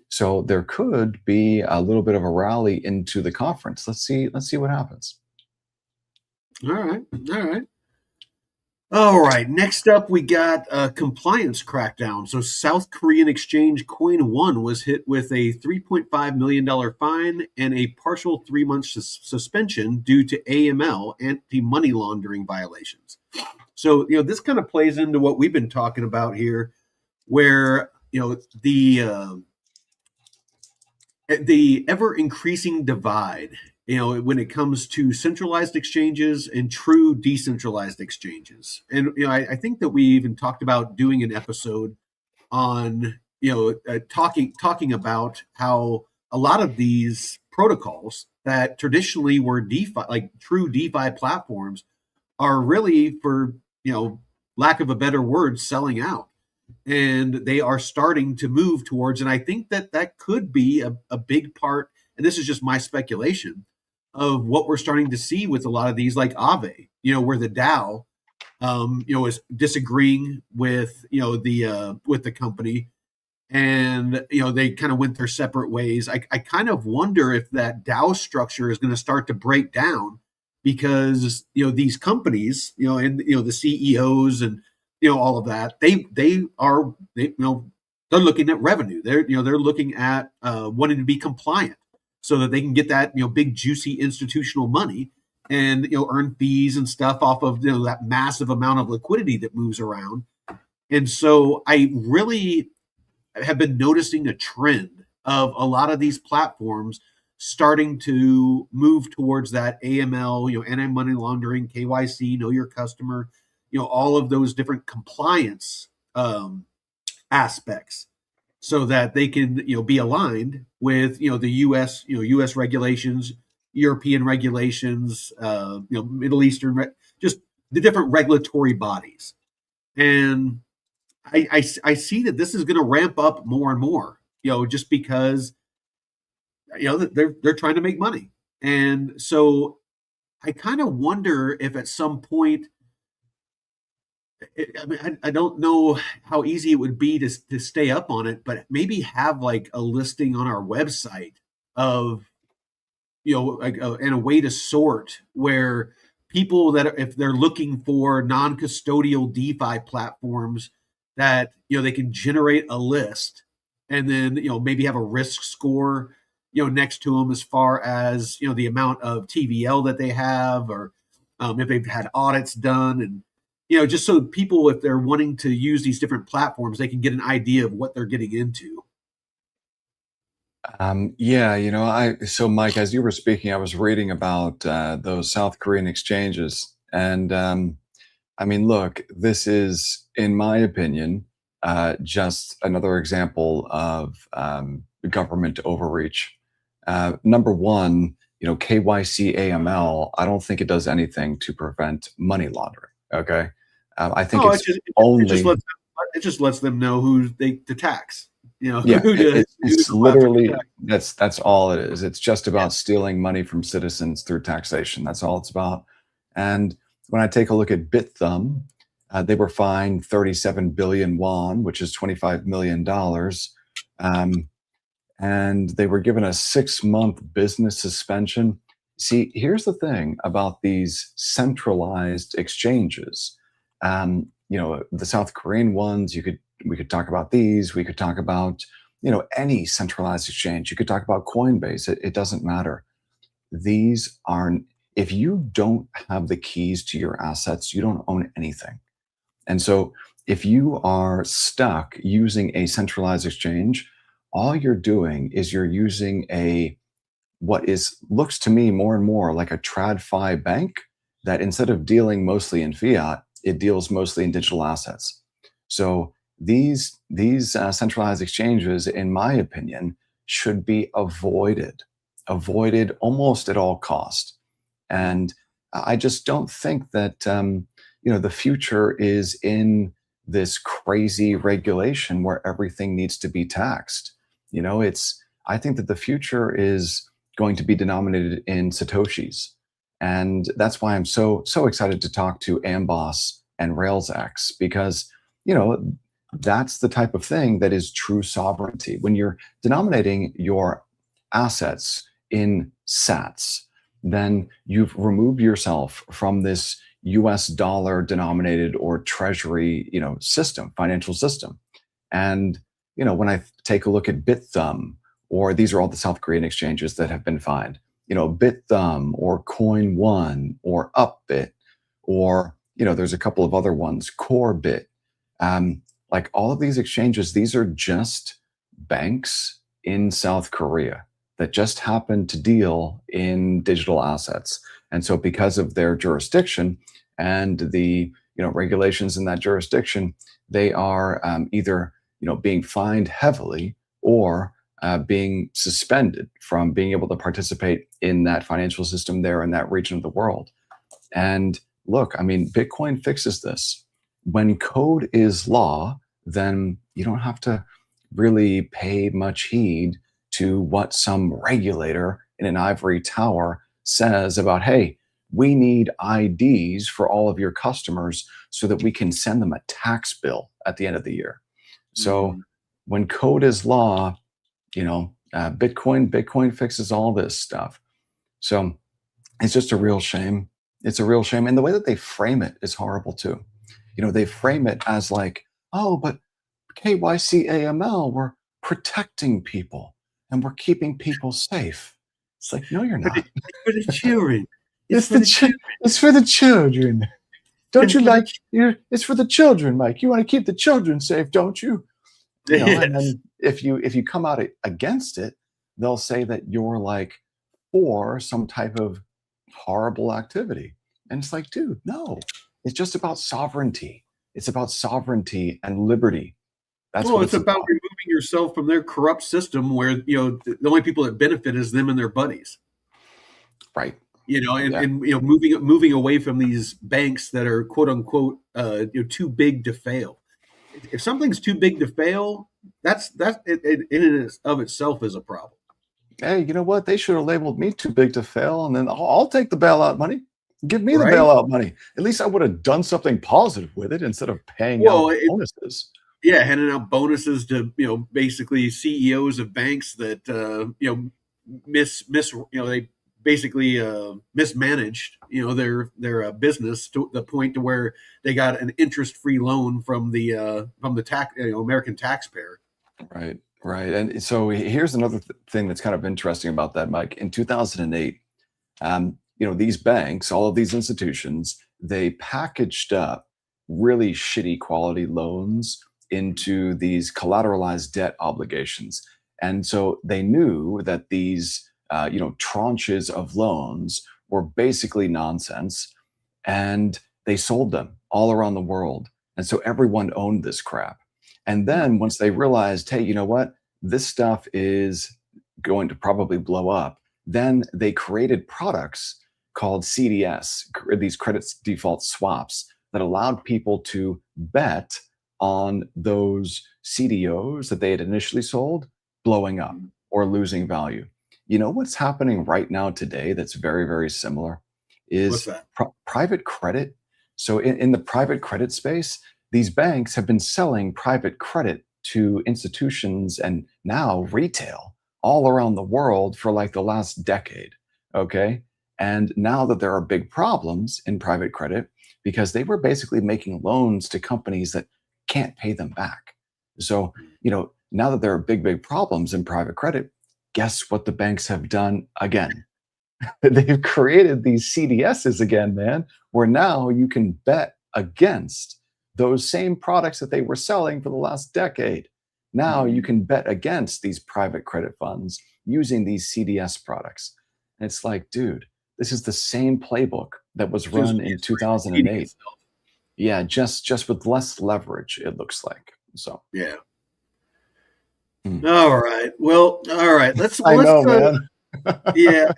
So there could be a little bit of a rally into the conference. Let's see what happens. All right. All right. All right. Next up, we got a compliance crackdown. So, South Korean exchange Coin One was hit with a $3.5 million fine and a partial 3 month suspension due to AML, anti money laundering violations. So, this kind of plays into what we've been talking about here, where, the ever increasing divide, when it comes to centralized exchanges and true decentralized exchanges. And I think that we even talked about doing an episode on talking about how a lot of these protocols that traditionally were DeFi, like true DeFi platforms, are really, for lack of a better word, selling out, and they are starting to move towards. And I think that that could be a big part, and this is just my speculation, of what we're starting to see with a lot of these, like Aave, where the DAO is disagreeing with the company, and they kind of went their separate ways. I kind of wonder if that DAO structure is going to start to break down, because these companies, and the CEOs, and all of that, they're looking at revenue. They're looking at wanting to be compliant, so that they can get that big juicy institutional money, and earn fees and stuff off of that massive amount of liquidity that moves around. And so I really have been noticing a trend of a lot of these platforms starting to move towards that AML, anti-money laundering, KYC, know your customer, all of those different compliance aspects, so that they can, be aligned with, the U.S. regulations, European regulations, Middle Eastern, just the different regulatory bodies. And I see that this is going to ramp up more and more, just because they're trying to make money. And so I kind of wonder if at some point, I mean, I don't know how easy it would be to stay up on it, but maybe have like a listing on our website of, like and a way to sort where people that if they're looking for non-custodial DeFi platforms that they can generate a list, and then maybe have a risk score next to them as far as the amount of TVL that they have, or if they've had audits done, and just so people, if they're wanting to use these different platforms, they can get an idea of what they're getting into. Yeah, so Mike, as you were speaking, I was reading about those South Korean exchanges, and I mean, look, this is, in my opinion, just another example of government overreach. Number one, KYC AML, I don't think it does anything to prevent money laundering. Okay, I think No, it's only it just lets them know who they to tax. yeah, Who to it's go after for literally tax. that's all it is. It's just Yeah. about stealing money from citizens through taxation. That's all it's about. And when I take a look at BitThumb, they were fined 37 billion won, which is $25 million. And they were given a 6-month business suspension. See, here's the thing about these centralized exchanges. The South Korean ones, we could talk about these. We could talk about, any centralized exchange. You could talk about Coinbase. It doesn't matter. These aren't, if you don't have the keys to your assets, you don't own anything. And so if you are stuck using a centralized exchange, all you're doing is you're using what is looks to me more and more like a TradFi bank that instead of dealing mostly in fiat, it deals mostly in digital assets. So these centralized exchanges, in my opinion, should be avoided almost at all cost. And I just don't think that the future is in this crazy regulation where everything needs to be taxed. It's I think that the future is going to be denominated in satoshis, and that's why I'm so excited to talk to Amboss and RailsX, because you know that's the type of thing that is true sovereignty. When you're denominating your assets in sats, then you've removed yourself from this US dollar denominated or treasury, system, financial system. And, when I take a look at BitThumb, or these are all the South Korean exchanges that have been fined, BitThumb or Coin One or Upbit, or, there's a couple of other ones, Corebit. Like all of these exchanges, these are just banks in South Korea that just happen to deal in digital assets. And so because of their jurisdiction and the regulations in that jurisdiction, they are either being fined heavily or being suspended from being able to participate in that financial system there in that region of the world. And look, I mean, Bitcoin fixes this. When code is law, then you don't have to really pay much heed to what some regulator in an ivory tower says about, hey, we need IDs for all of your customers so that we can send them a tax bill at the end of the year. So when code is law, Bitcoin fixes all this stuff. So it's just a real shame. It's a real shame. And the way that they frame it is horrible too. They frame it as like, oh, but KYC AML, we're protecting people and we're keeping people safe. It's like, no, you're not. It's for the children. It's for the children. Don't you like it's for the children, Mike? You want to keep the children safe, don't you? Yes. And then if you come out against it, they'll say that you're like for some type of horrible activity. And it's like, dude, no. It's just about sovereignty. It's about sovereignty and liberty. That's Well, what it's it's about about. removing yourself from their corrupt system where, the only people that benefit is them and their buddies. Right. And, Yeah. moving away from these banks that are quote unquote too big to fail. If something's too big to fail, that in and of itself is a problem. Hey, you know what? They should have labeled me too big to fail, and then I'll take the bailout money. Give me the right? bailout money. At least I would have done something positive with it instead of paying Well, out bonuses. yeah, handing out bonuses to basically CEOs of banks that they basically mismanaged their business to the point to where they got an interest free loan from the tax American taxpayer. Right, right. And so here's another thing that's kind of interesting about that, Mike. In 2008, these banks, all of these institutions, they packaged up really shitty quality loans into these collateralized debt obligations. And so they knew that these, tranches of loans were basically nonsense, and they sold them all around the world. And so everyone owned this crap. And then once they realized, hey, you know what? This stuff is going to probably blow up, then they created products called CDS, these credit default swaps that allowed people to bet on those CDOs that they had initially sold blowing up or losing value. You know what's happening right now today that's very, very similar What's is that? private credit. So in the private credit space, these banks have been selling private credit to institutions and now retail all around the world for like the last decade. Okay. And now that there are big problems in private credit because they were basically making loans to companies that can't pay them back. So, now that there are big, big problems in private credit, guess what the banks have done again? They've created these CDSs again, man, where now you can bet against those same products that they were selling for the last decade. Now you can bet against these private credit funds using these CDS products. And it's like, dude, this is the same playbook that was Just run in repeating 2008. itself. Yeah, just with less leverage, it looks like. So, Yeah. hmm. All right. Well, all right. I Let's know, man. yeah,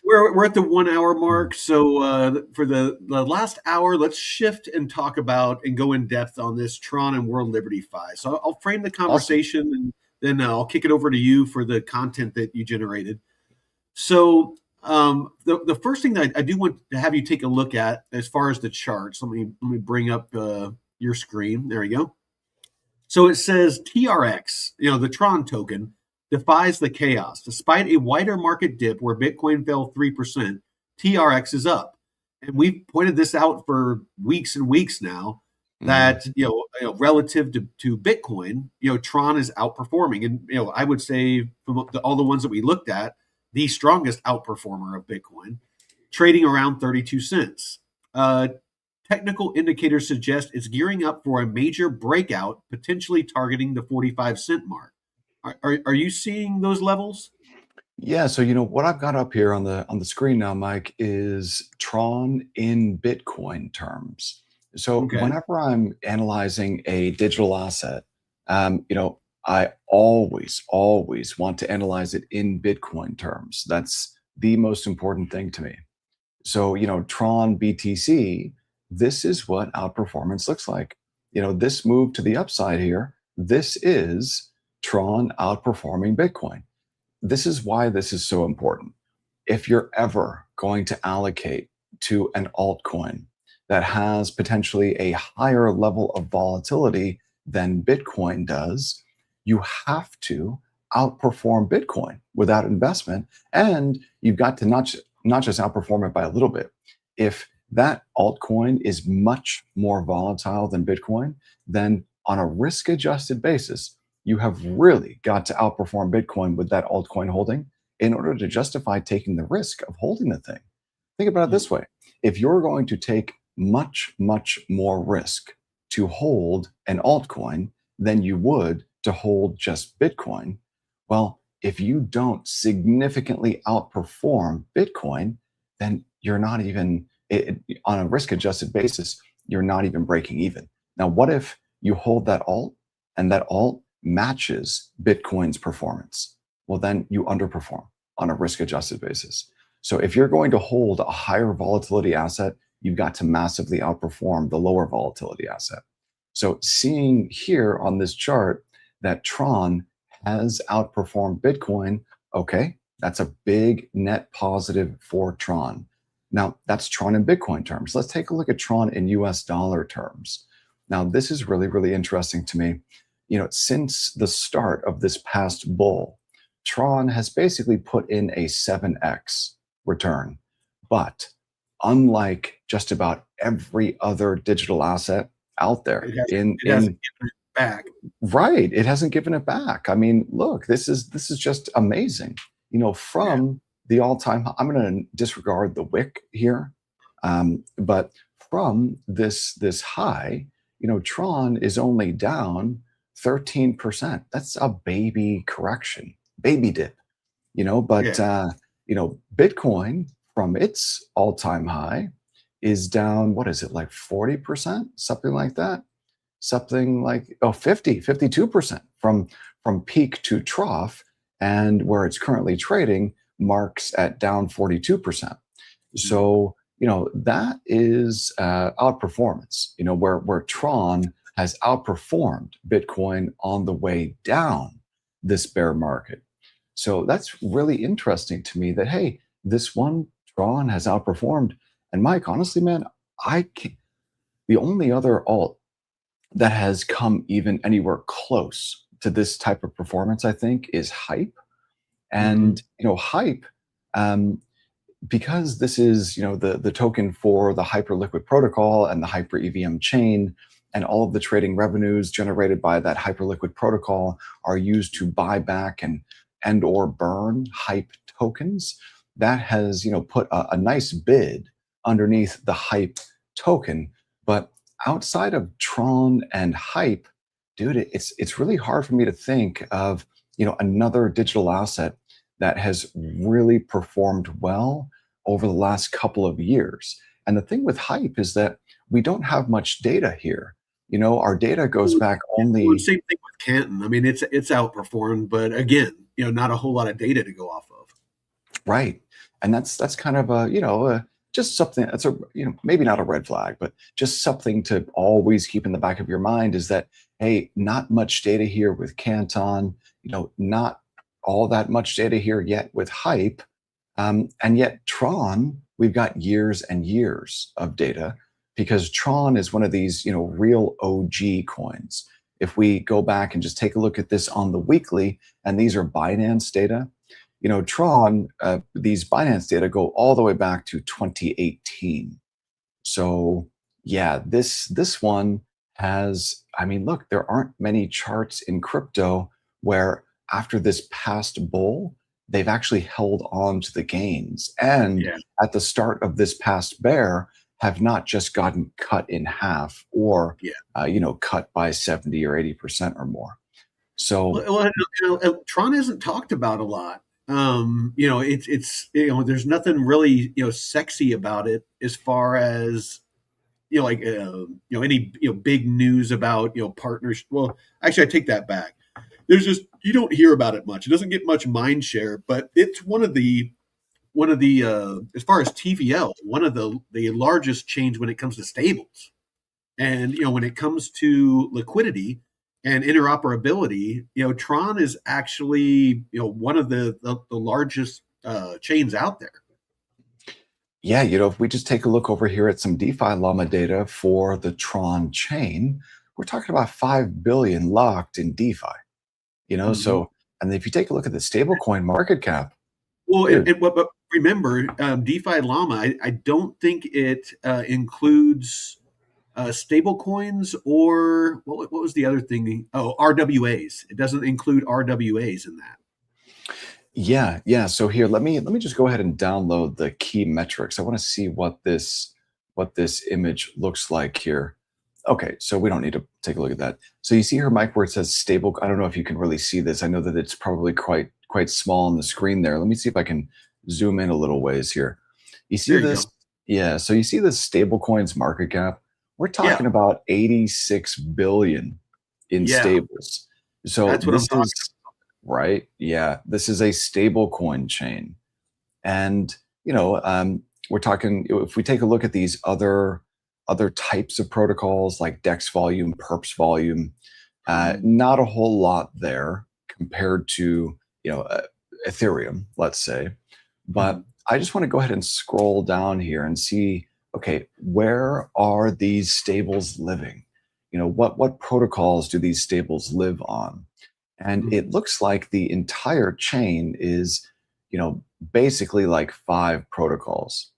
we're at the 1 hour mark. So for the last hour, let's shift and talk about and go in depth on this Tron and World Liberty Fi. So I'll frame the Awesome. conversation and then I'll kick it over to you for the content that you generated. So the first thing that I do want to have you take a look at as far as the charts. Let me bring up your screen. There we go. So it says TRX, the Tron token, defies the chaos. Despite a wider market dip where Bitcoin fell 3%, TRX is up. And we've pointed this out for weeks and weeks now Mhm. that, relative to Bitcoin, Tron is outperforming. And, I would say from all the ones that we looked at, the strongest outperformer of Bitcoin, trading around 32 cents. Technical indicators suggest it's gearing up for a major breakout, potentially targeting the 45-cent mark. Are you seeing those levels? Yeah, so what I've got up here on the screen now, Mike, is Tron in Bitcoin terms. So Okay. whenever I'm analyzing a digital asset, I always want to analyze it in Bitcoin terms. That's the most important thing to me. So, Tron BTC, this is what outperformance looks like. This move to the upside here, this is Tron outperforming Bitcoin. This is why this is so important. If you're ever going to allocate to an altcoin that has potentially a higher level of volatility than Bitcoin does, you have to outperform Bitcoin without investment. And you've got to not just outperform it by a little bit. If that altcoin is much more volatile than Bitcoin, then on a risk adjusted basis, you have really got to outperform Bitcoin with that altcoin holding in order to justify taking the risk of holding the thing. Think about it this way. If you're going to take much, much more risk to hold an altcoin than you would to hold just Bitcoin, well, if you don't significantly outperform Bitcoin, then you're not even, on a risk adjusted basis, you're not even breaking even. Now, what if you hold that alt and that alt matches Bitcoin's performance? Well, then you underperform on a risk adjusted basis. So if you're going to hold a higher volatility asset, you've got to massively outperform the lower volatility asset. So seeing here on this chart that Tron has outperformed Bitcoin, okay, That's a big net positive for Tron. Now, that's Tron in Bitcoin terms. Let's take a look at Tron in US dollar terms. Now, this is really, really interesting to me. Since the start of this past bull, Tron has basically put in a 7x return. But unlike just about every other digital asset out there It hasn't given it back. right, it hasn't given it back. I mean, look, this is just amazing. Yeah. From the all-time I'm going to disregard the wick here. But from this high, Tron is only down 13%. That's a baby correction, baby dip, but Yeah. Bitcoin from its all-time high is down, what is it, like 40%, something like that? Something like 52% from peak to trough, and where it's currently trading marks at down 42%. Mhm. So that is outperformance, where Tron has outperformed Bitcoin on the way down this bear market. So that's really interesting to me that, hey, this one Tron has outperformed. And Mike, honestly, man, I can't, the only other alt that has come even anywhere close to this type of performance, I think, is Hype. Mhm. And Hype, um, because this is the token for the Hyperliquid protocol and the Hyper EVM chain, and all of the trading revenues generated by that Hyperliquid protocol are used to buy back and or burn Hype tokens. That has put a nice bid underneath the Hype token. But outside of Tron and Hype, dude, it's really hard for me to think of another digital asset that has really performed well over the last couple of years. And the thing with Hype is that we don't have much data here. Our data goes back Well, only same thing with Canton. I mean, it's outperformed, but again, not a whole lot of data to go off of. right. And that's kind of just something that's a maybe not a red flag, but just something to always keep in the back of your mind is that, hey, not much data here with Canton, not all that much data here yet with Hype. And yet, Tron, we've got years and years of data because Tron is one of these, real OG coins. If we go back and just take a look at this on the weekly, and these are Binance data, Tron, these Binance data go all the way back to 2018. So, yeah, this one has. I mean, look, there aren't many charts in crypto where after this past bull, they've actually held on to the gains, and Yeah. at the start of this past bear, have not just gotten cut in half or Yeah. cut by 70 or 80% or more. So Well, Tron isn't talked about a lot. It's there's nothing really sexy about it as far as like any big news about partners. Well, actually, I take that back. There's just you don't hear about it much. It doesn't get much mind share, but it's one of the as far as TVL, one of the largest chains when it comes to stables. And when it comes to liquidity and interoperability, Tron is actually one of the largest chains out there. yeah, if we just take a look over here at some DeFi llama data for the Tron chain, we're talking about 5 billion locked in DeFi. Hmm. So, and if you take a look at the stablecoin market cap, Well, dude, but remember, DeFi Llama, I don't think it includes stable coins or what was the other thing? Oh, RWAs. It doesn't include RWAs in that. yeah. So here, let me just go ahead and download the key metrics. I want to see what this image looks like here. Okay, so we don't need to take a look at that. So you see here, Mike, where it says stable. I don't know if you can really see this. I know that it's probably quite small on the screen there. Let me see if I can zoom in a little ways here. You see There you this? go. Yeah. So you see this stable coins market cap. We're Yeah, talking about 86 billion in yeah. stables. So That's what I'm this talking. is right. Yeah, this is a stable coin chain. And we're talking if we take a look at these other types of protocols like Dex volume, Perps volume, Mhm. not a whole lot there compared to Ethereum, let's say. But Mhm. I just want to go ahead and scroll down here and see, okay, where are these stables living? What protocols do these stables live on? And Mhm. it looks like the entire chain is, basically like 5 protocols.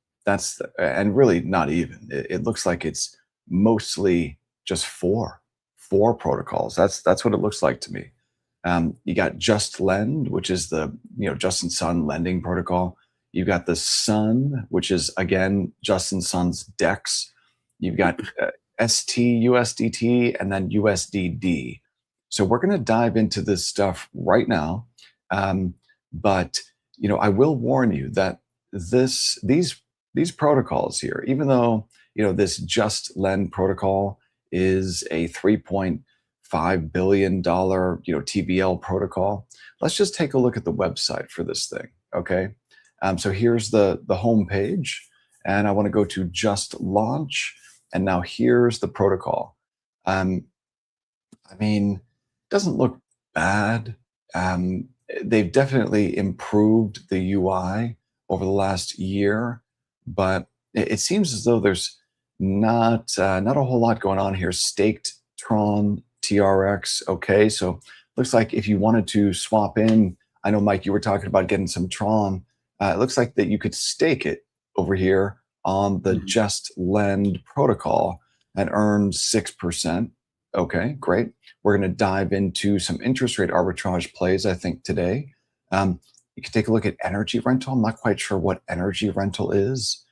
And really not even. It looks like it's mostly just four protocols. That's what it looks like to me. You got Just Lend, which is the Justin Sun lending protocol. You've got the Sun, which is again Justin Sun's DEX. You've got ST, USDT, and then USDD. So we're going to dive into this stuff right now. But I will warn you that these protocols here, even though this Just Lend protocol is a $3.5 billion TVL protocol. Let's just take a look at the website for this thing. Okay, so here's the home page, and I want to go to Just Launch, and now here's the protocol. Um, I mean, it doesn't look bad. They've definitely improved the UI over the last year, but it seems as though there's not a whole lot going on here. Staked Tron TRX. Okay, so looks like if you wanted to swap in, I know Mike, you were talking about getting some Tron. It looks like that you could stake it over here on the Mhm. Just Lend protocol and earn 6%. Okay, great. We're going to dive into some interest rate arbitrage plays, I think, today. You can take a look at energy rental. I'm not quite sure what energy rental is.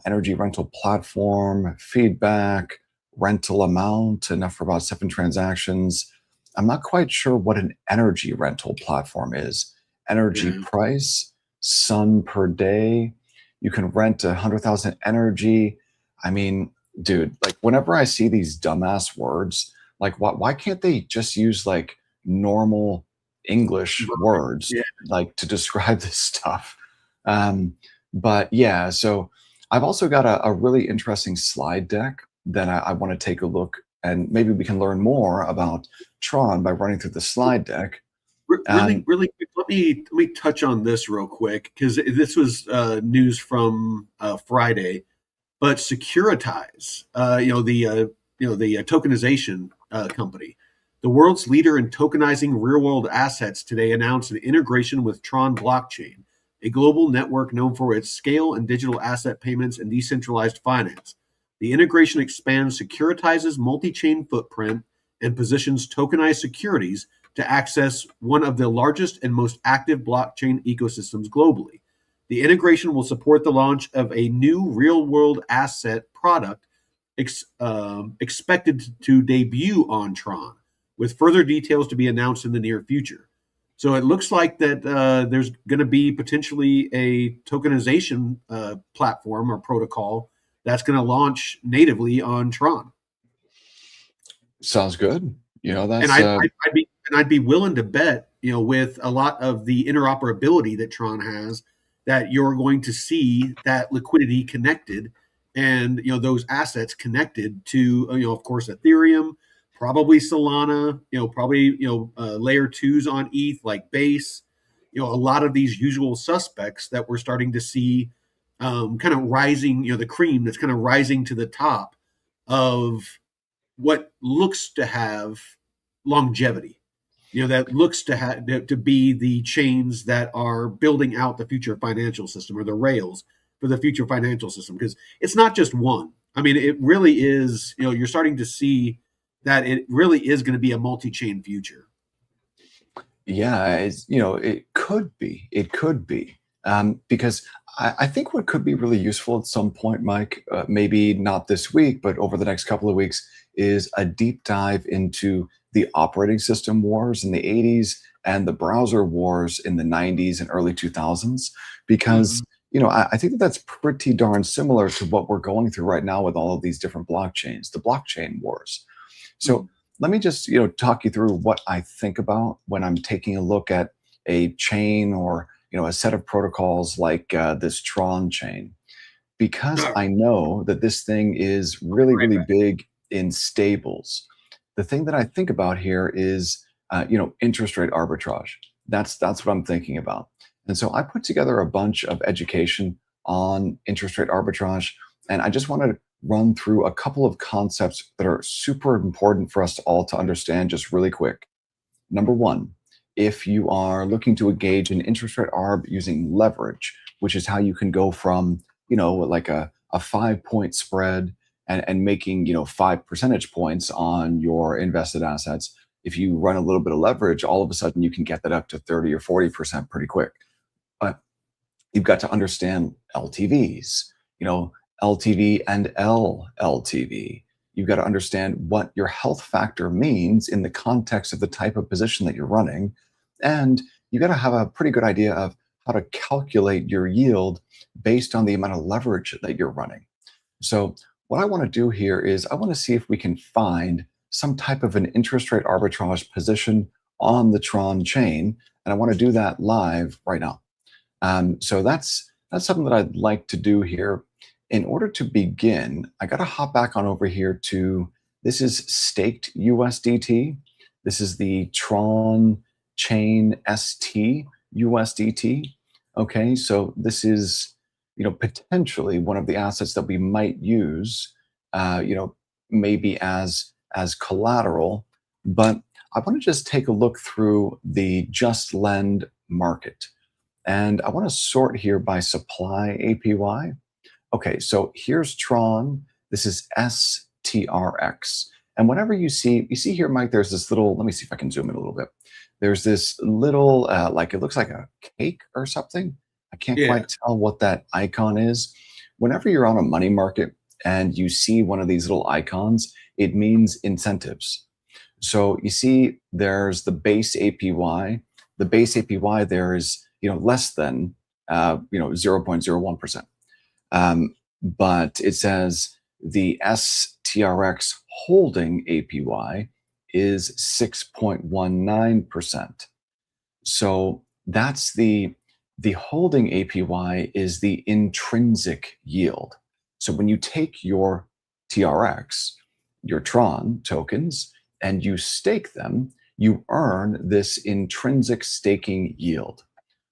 Energy rental platform, feedback, rental amount, enough for about 7 transactions. I'm not quite sure what an energy rental platform is. Energy Yeah. price, sun per day. You can rent 100,000 energy. I mean, dude, like whenever I see these dumbass words, like why can't they just use like normal English words Yeah. like to describe this stuff? But yeah, so I've also got a really interesting slide deck that I want to take a look, and maybe we can learn more about Tron by running through the slide deck. Really, Um, really quick, let me touch on this real quick because this was news from Friday. But Securitize, the tokenization company, the world's leader in tokenizing real-world assets, today announced an integration with Tron blockchain, a global network known for its scale and digital asset payments and decentralized finance. The integration expands Securitize's multi-chain footprint and positions tokenized securities to access one of the largest and most active blockchain ecosystems globally. The integration will support the launch of a new real world asset product expected to debut on Tron, with further details to be announced in the near future. So it looks like that there's going to be potentially a tokenization platform or protocol that's going to launch natively on Tron. Sounds good. And That's I'd be willing to bet, with a lot of the interoperability that Tron has, that you're going to see that liquidity connected, and those assets connected to of course Ethereum, probably Solana, probably layer twos on ETH like Base, a lot of these usual suspects that we're starting to see kind of rising, the cream that's kind of rising to the top of what looks to have longevity, that looks to have to be the chains that are building out the future financial system, or the rails for the future financial system, because it's not just one. I mean, it really is, you're starting to see that it really is going to be a multi-chain future. Yeah, it could be, because I think what could be really useful at some point, Mike, maybe not this week, but over the next couple of weeks, is a deep dive into the operating system wars in the 80s and the browser wars in the 90s and early 2000s, because Mhm. I think that that's pretty darn similar to what we're going through right now with all of these different blockchains, the blockchain wars. So Mhm. let me just talk you through what I think about when I'm taking a look at a chain, or a set of protocols like this Tron chain, because All I know that this thing is really right, really big in stables. The thing that I think about here is interest rate arbitrage. That's what I'm thinking about. And so I put together a bunch of education on interest rate arbitrage. And I just want to run through a couple of concepts that are super important for us all to understand just really quick. Number one, if you are looking to engage in interest rate arb using leverage, which is how you can go from, like a 5-point spread and making, 5 percentage points on your invested assets. If you run a little bit of leverage, all of a sudden you can get that up to 30 or 40% pretty quick. But you've got to understand LTVs, LTV and LLTV. You've got to understand what your health factor means in the context of the type of position that you're running. And you got to have a pretty good idea of how to calculate your yield based on the amount of leverage that you're running. So what I want to do here is I want to see if we can find some type of an interest rate arbitrage position on the Tron chain. And I want to do that live right now. So that's something that I'd like to do here. In order to begin, I got to hop back on over here to, this is staked USDT. This is the Tron chain ST USDT. Okay, so this is, potentially one of the assets that we might use, maybe as collateral. But I want to just take a look through the Just Lend market. And I want to sort here by supply APY. Okay, so here's Tron. This is STRX. And whenever you see here, Mike, there's this little, let me see if I can zoom in a little bit. There's this little, like it looks like a cake or something. I can't quite tell what that icon is. Whenever you're on a money market and you see one of these little icons, it means incentives. So you see there's the base APY. The base APY there is, less than, 0.01%. But it says the STRX holding APY is 6.19%. So that's the holding APY is the intrinsic yield. So when you take your TRX, your Tron tokens, and you stake them, you earn this intrinsic staking yield.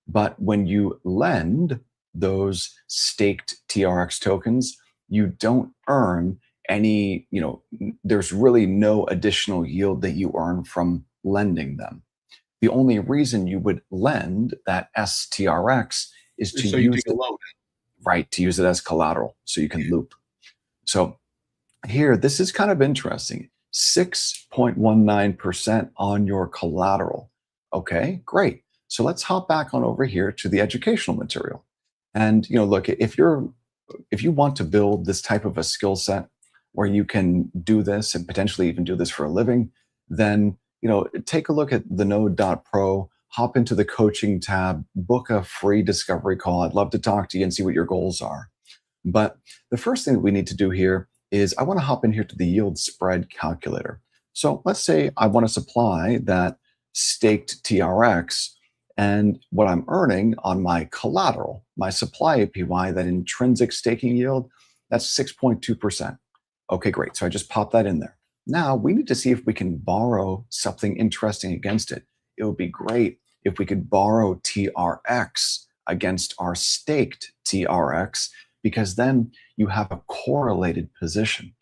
But when you lend those staked TRX tokens, you don't earn any, there's really no additional yield that you earn from lending them. The only reason you would lend that STRX is to use it, right, to use it as collateral so you can loop. So here, this is kind of interesting. 6.19% on your collateral. Okay, great. So let's hop back on over here to the educational material. And look, if you want to build this type of a skill set where you can do this and potentially even do this for a living, then take a look at thenode.pro, hop into the coaching tab, book a free discovery call. I'd love to talk to you and see what your goals are. But the first thing that we need to do here is I want to hop in here to the yield spread calculator. So let's say I want to supply that staked TRX, and what I'm earning on my collateral, my supply APY, that intrinsic staking yield, that's 6.2%. Okay, great. So I just pop that in there. Now we need to see if we can borrow something interesting against it. It would be great if we could borrow TRX against our staked TRX, because then you have a correlated position.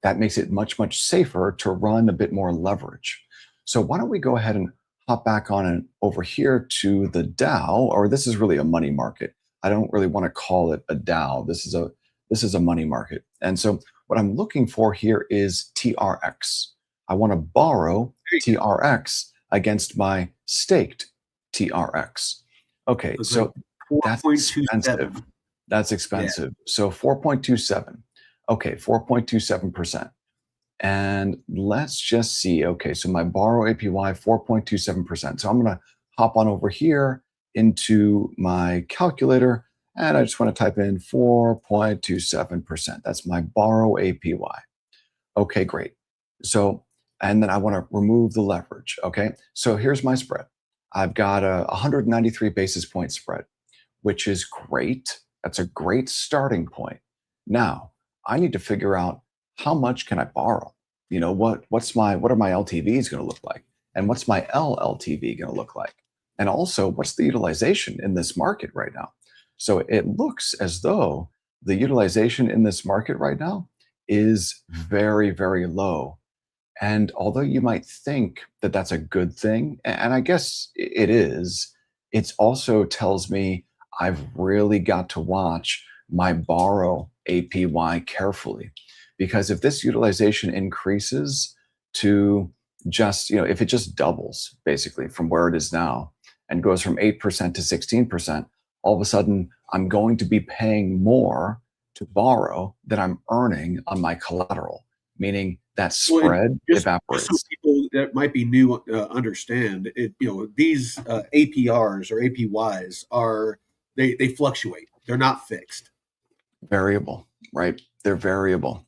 That makes it much, much safer to run a bit more leverage. So why don't we go ahead and hop back on and over here to the DAO, or this is really a money market. I don't really want to call it a DAO. This is a money market. And so what I'm looking for here is TRX. I want to borrow TRX against my staked TRX. Okay, so that's expensive. That's expensive. Yeah. So 4.27. Okay, 4.27%. And let's just see. Okay, so my borrow APY, 4.27%. So I'm going to hop on over here into my calculator, and I just want to type in 4.27%. That's my borrow APY. Okay, great. So, and then I want to remove the leverage. Okay, so here's my spread. I've got a 193 basis point spread, which is great. That's a great starting point. Now, I need to figure out how much can I borrow? What are my LTVs going to look like? And what's my LLTV going to look like? And also, what's the utilization in this market right now? So it looks as though the utilization in this market right now is very, very low. And although you might think that that's a good thing, and I guess it is, it also tells me I've really got to watch my borrow APY carefully. Because if this utilization increases to just, if it just doubles basically from where it is now and goes from 8% to 16%, all of a sudden I'm going to be paying more to borrow than I'm earning on my collateral, meaning that Well, and spread just so evaporates. people that might be new understand it, these APRs or APYs are they fluctuate. They're not fixed. Variable, right? They're variable.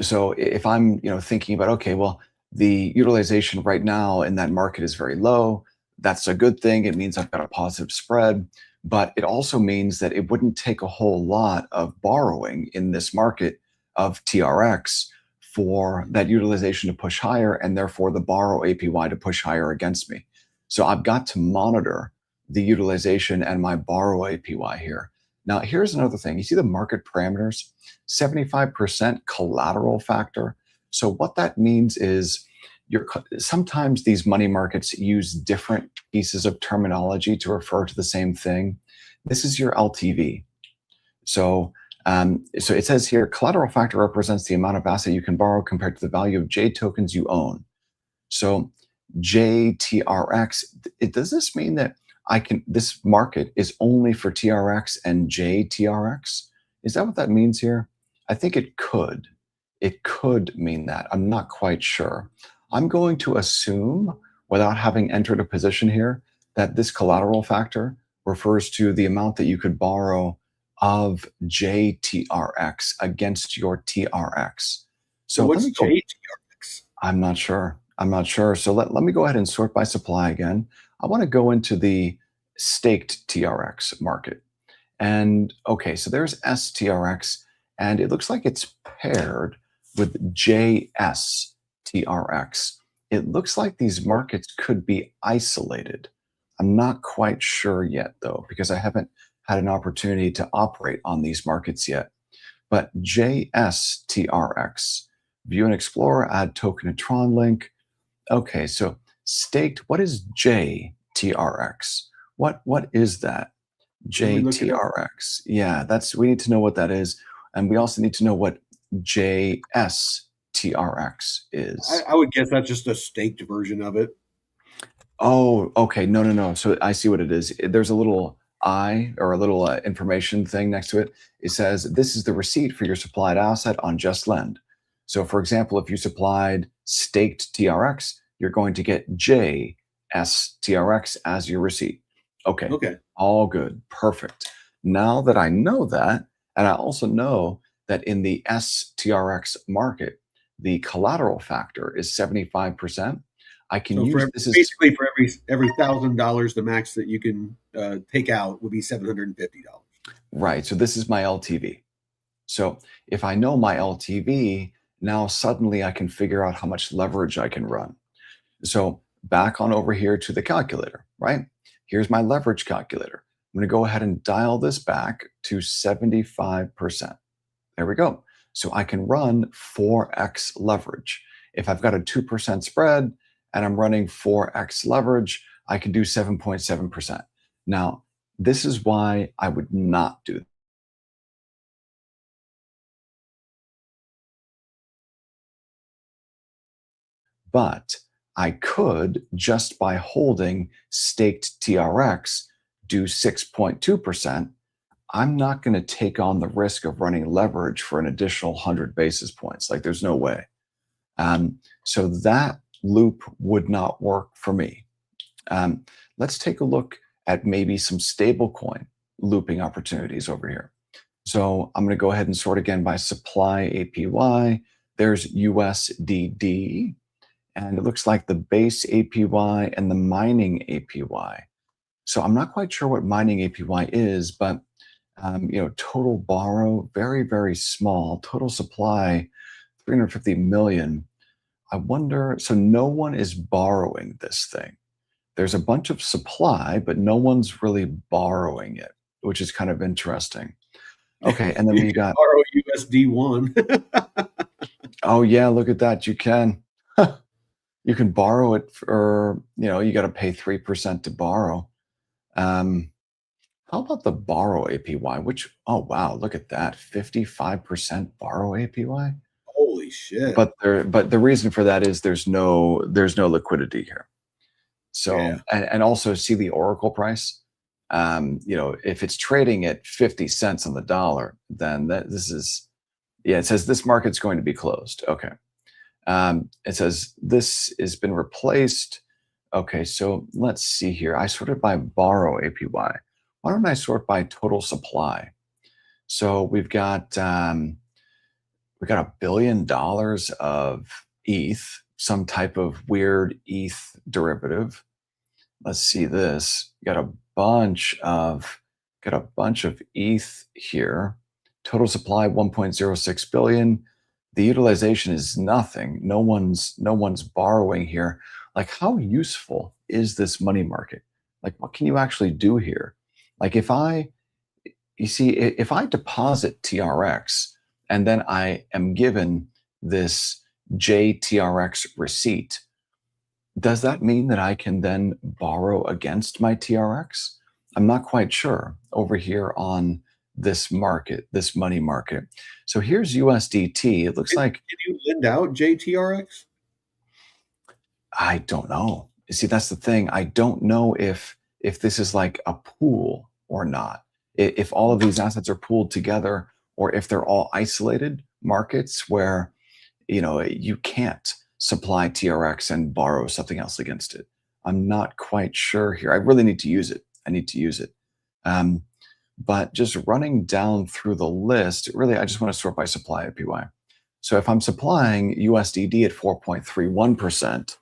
So if I'm, thinking about, okay, well, the utilization right now in that market is very low. That's a good thing. It means I've got a positive spread, but it also means that it wouldn't take a whole lot of borrowing in this market of TRX for that utilization to push higher and therefore the borrow APY to push higher against me. So I've got to monitor the utilization and my borrow APY here. Now, here's another thing. You see the market parameters, 75% collateral factor. So what that means is sometimes these money markets use different pieces of terminology to refer to the same thing. This is your LTV. So it says here, collateral factor represents the amount of asset you can borrow compared to the value of J tokens you own. So JTRX, does this mean that this market is only for TRX and JTRX? Is that what that means here? I think it could. It could mean that. I'm not quite sure. I'm going to assume, without having entered a position here, that this collateral factor refers to the amount that you could borrow of JTRX against your TRX. So let What's me go. JTRX? I'm not sure. I'm not sure. So let me go ahead and sort by supply again. I want to go into the staked TRX market. And okay, so there's STRX, and it looks like it's paired with JSTRX. It looks like these markets could be isolated. I'm not quite sure yet, though, because I haven't had an opportunity to operate on these markets yet. But JSTRX, view and explore, add token and Tron link. Okay, so staked, what is JTRX? What is that? Can we look it up? JTRX. Yeah, we need to know what that is. And we also need to know what JSTRX is. I would guess that's just a staked version of it. Oh, okay. No, no, no. So I see what it is. There's a little I or a little information thing next to it. It says, this is the receipt for your supplied asset on Just Lend. So for example, if you supplied staked TRX, you're going to get JSTRX as your receipt. Okay. Okay. All good. Perfect. Now that I know that, and I also know that in the STRX market, the collateral factor is 75%. I can So use for this as basically for every $1,000, the max that you can take out would be $750. right. So this is my LTV. So if I know my LTV, now suddenly I can figure out how much leverage I can run. So back on over here to the calculator, right? Here's my leverage calculator. I'm going to go ahead and dial this back to 75%. There we go. So I can run 4x leverage. If I've got a 2% spread and I'm running 4x leverage, I can do 7.7%. Now, this is why I would not do that. But I could, just by holding staked TRX, do 6.2%. I'm not going to take on the risk of running leverage for an additional 100 basis points. Like, there's no way. So that loop would not work for me. Let's take a look at maybe some stablecoin looping opportunities over here. So I'm going to go ahead and sort again by supply APY. There's USDD, and it looks like the base APY and the mining APY. So I'm not quite sure what mining APY is, but total borrow, very, very small. Total supply, 350 million. I wonder, so no one is borrowing this thing. There's a bunch of supply, but no one's really borrowing it, which is kind of interesting. Okay, and then You we can got, borrow USD1. oh yeah, look at that. You can. You can borrow it for, you got to pay 3% to borrow. Um, how about the borrow APY? Which, oh wow, look at that, 55% borrow APY. Holy shit. But the reason for that is there's no liquidity here. Yeah. So and also see the Oracle price. If it's trading at 50 cents on the dollar, then this is, yeah, it says this market's going to be closed. Okay. It says this has been replaced. Okay, so let's see here. I sorted by borrow APY. Why don't I sort by total supply? So we've got $1 billion of ETH, some type of weird ETH derivative. Let's see this. Got a bunch of ETH here. Total supply 1.06 billion. The utilization is nothing. No one's borrowing here. Like, how useful is this money market? Like, what can you actually do here? Like, if I deposit TRX and then I am given this JTRX receipt, does that mean that I can then borrow against my TRX? I'm not quite sure over here on this market, this money market. So here's USDT. It looks like, Can you lend out JTRX? I don't know. See, that's the thing. I don't know if this is like a pool or not. If all of these assets are pooled together, or if they're all isolated markets where you can't supply TRX and borrow something else against it. I'm not quite sure here. I really need to use it. I need to use it. But just running down through the list, really, I just want to sort by supply APY. So if I'm supplying USDD at 4.31%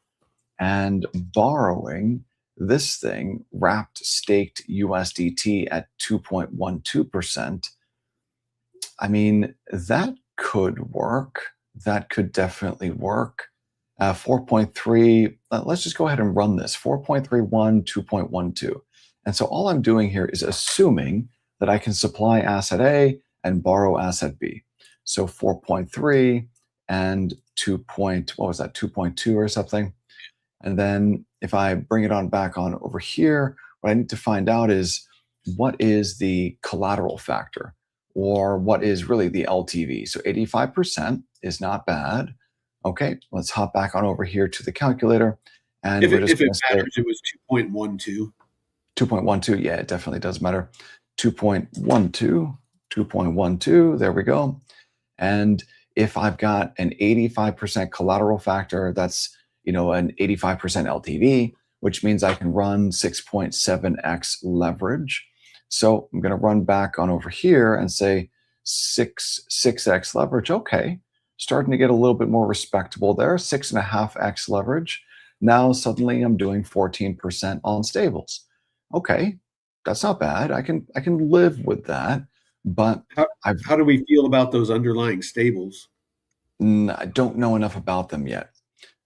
and borrowing this thing, wrapped staked USDT at 2.12%, I mean, that could work. That could definitely work. 4.3, let's just go ahead and run this. 4.31, 2.12. And so all I'm doing here is assuming that I can supply asset A and borrow asset B. So 4.3 and 2.2 or something. And then if I bring it on back on over here, what I need to find out is what is the collateral factor, or what is really the LTV. So 85% is not bad. Okay, let's hop back on over here to the calculator. And If we're it, just if it going to say matters, it was 2.12. 2.12. Yeah, it definitely does matter. 2.12, 2.12. There we go. And if I've got an 85% collateral factor, that's an 85% LTV, which means I can run 6.7x leverage. So I'm going to run back on over here and say 6x leverage. Okay, starting to get a little bit more respectable there. 6.5x leverage. Now suddenly I'm doing 14% on stables. Okay, that's not bad. I can live with that. But How do we feel about those underlying stables? I don't know enough about them yet.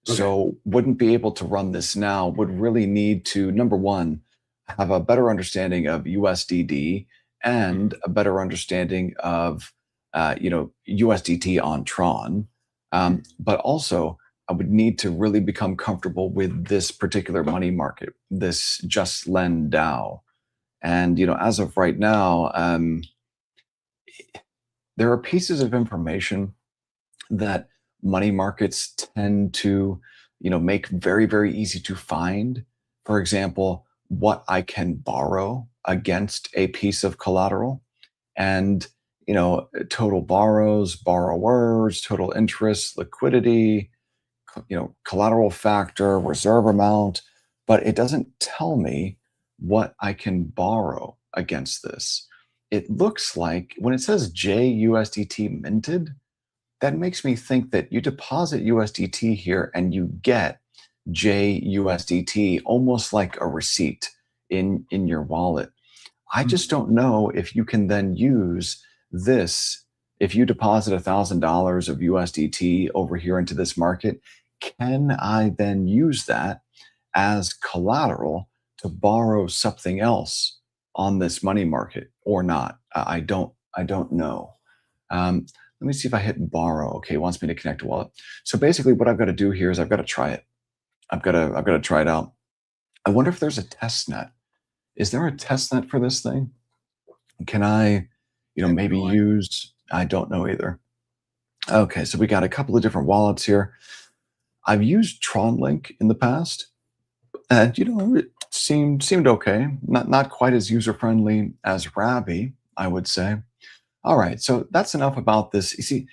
Okay. So wouldn't be able to run this now. Would really need to, number one, have a better understanding of USDD and a better understanding of USDT on Tron. But also I would need to really become comfortable with this particular money market, this Just Lend DAO. And as of right now, there are pieces of information that money markets tend to make very, very easy to find. For example, what I can borrow against a piece of collateral, and total borrowers, total interest, liquidity, collateral factor, reserve amount, but it doesn't tell me what I can borrow against this. It looks like when it says JUSDT minted, that makes me think that you deposit USDT here and you get JUSDT almost like a receipt in your wallet. I just don't know if you can then use this. If you deposit $1,000 of USDT over here into this market, can I then use that as collateral to borrow something else on this money market or not. I don't know. Let me see if I hit borrow. Okay, it wants me to connect a wallet. So basically, what I've got to do here is I've got to try it. I've got to try it out. I wonder if there's a test net. Is there a test net for this thing? Can I, I have maybe no idea. use? I don't know either. Okay, so we got a couple of different wallets here. I've used TronLink in the past, and it seemed okay. Not quite as user friendly as Rabby, I would say. All right, so that's enough about this. You see,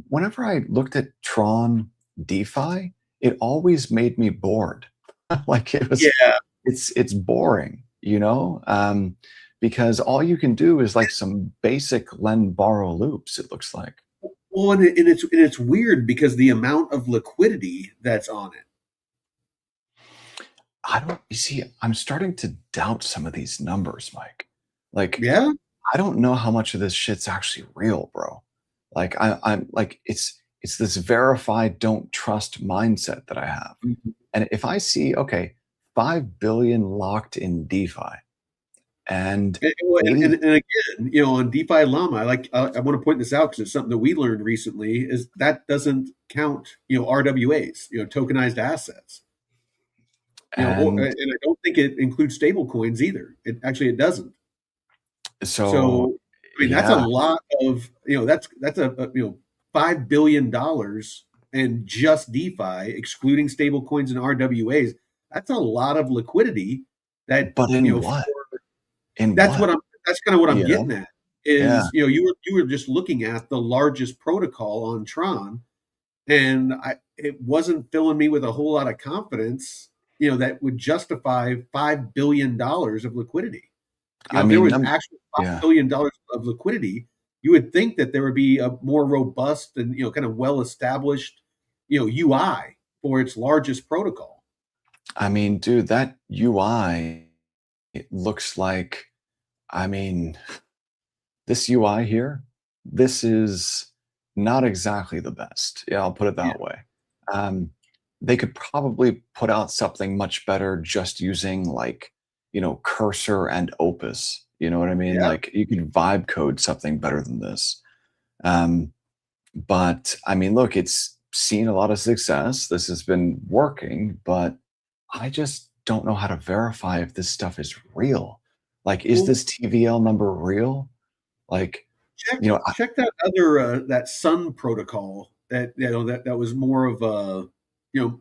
whenever I looked at Tron DeFi, it always made me bored. Like Yeah. it's boring, because all you can do is like some basic lend borrow loops. It looks like. Well, and it's weird because the amount of liquidity that's on it. I don't. You see, I'm starting to doubt some of these numbers, Mike. Like, Yeah. I don't know how much of this shit's actually real, bro. Like I'm like it's this verified don't trust mindset that I have. Mhm. And if I see, okay, 5 billion locked in DeFi and And 80, again, on DeFi Llama, I want to point this out because it's something that we learned recently is that doesn't count, RWAs, tokenized assets, and and I don't think it includes stable coins either. It doesn't. so So, I mean, that's a yeah, lot of, that's $5 billion and just DeFi, excluding stable coins and RWAs. That's a lot of liquidity that, but in what? In that's what? what I'm that's kind of what I'm You know? getting at Yeah. is, you were just looking at the largest protocol on Tron, and it wasn't filling me with a whole lot of confidence, that would justify $5 billion of liquidity. I If there mean, was actual yeah. $5 billion of liquidity, you would think that there would be a more robust and, kind of well established, UI for its largest protocol. I mean, dude, that UI, it looks like, I mean, this UI here, this is not exactly the best. Yeah, I'll put it Yeah. that way. Um, they could probably put out something much better just using like, Cursor and Opus. You know what I mean? Yeah. Like you could vibe code something better than this. Um, but I mean, look, it's seen a lot of success. This has been working, but I just don't know how to verify if this stuff is real. Like, is Well, this TVL number real? Like, check you know, I, check that other that Sun protocol that was more of a, you know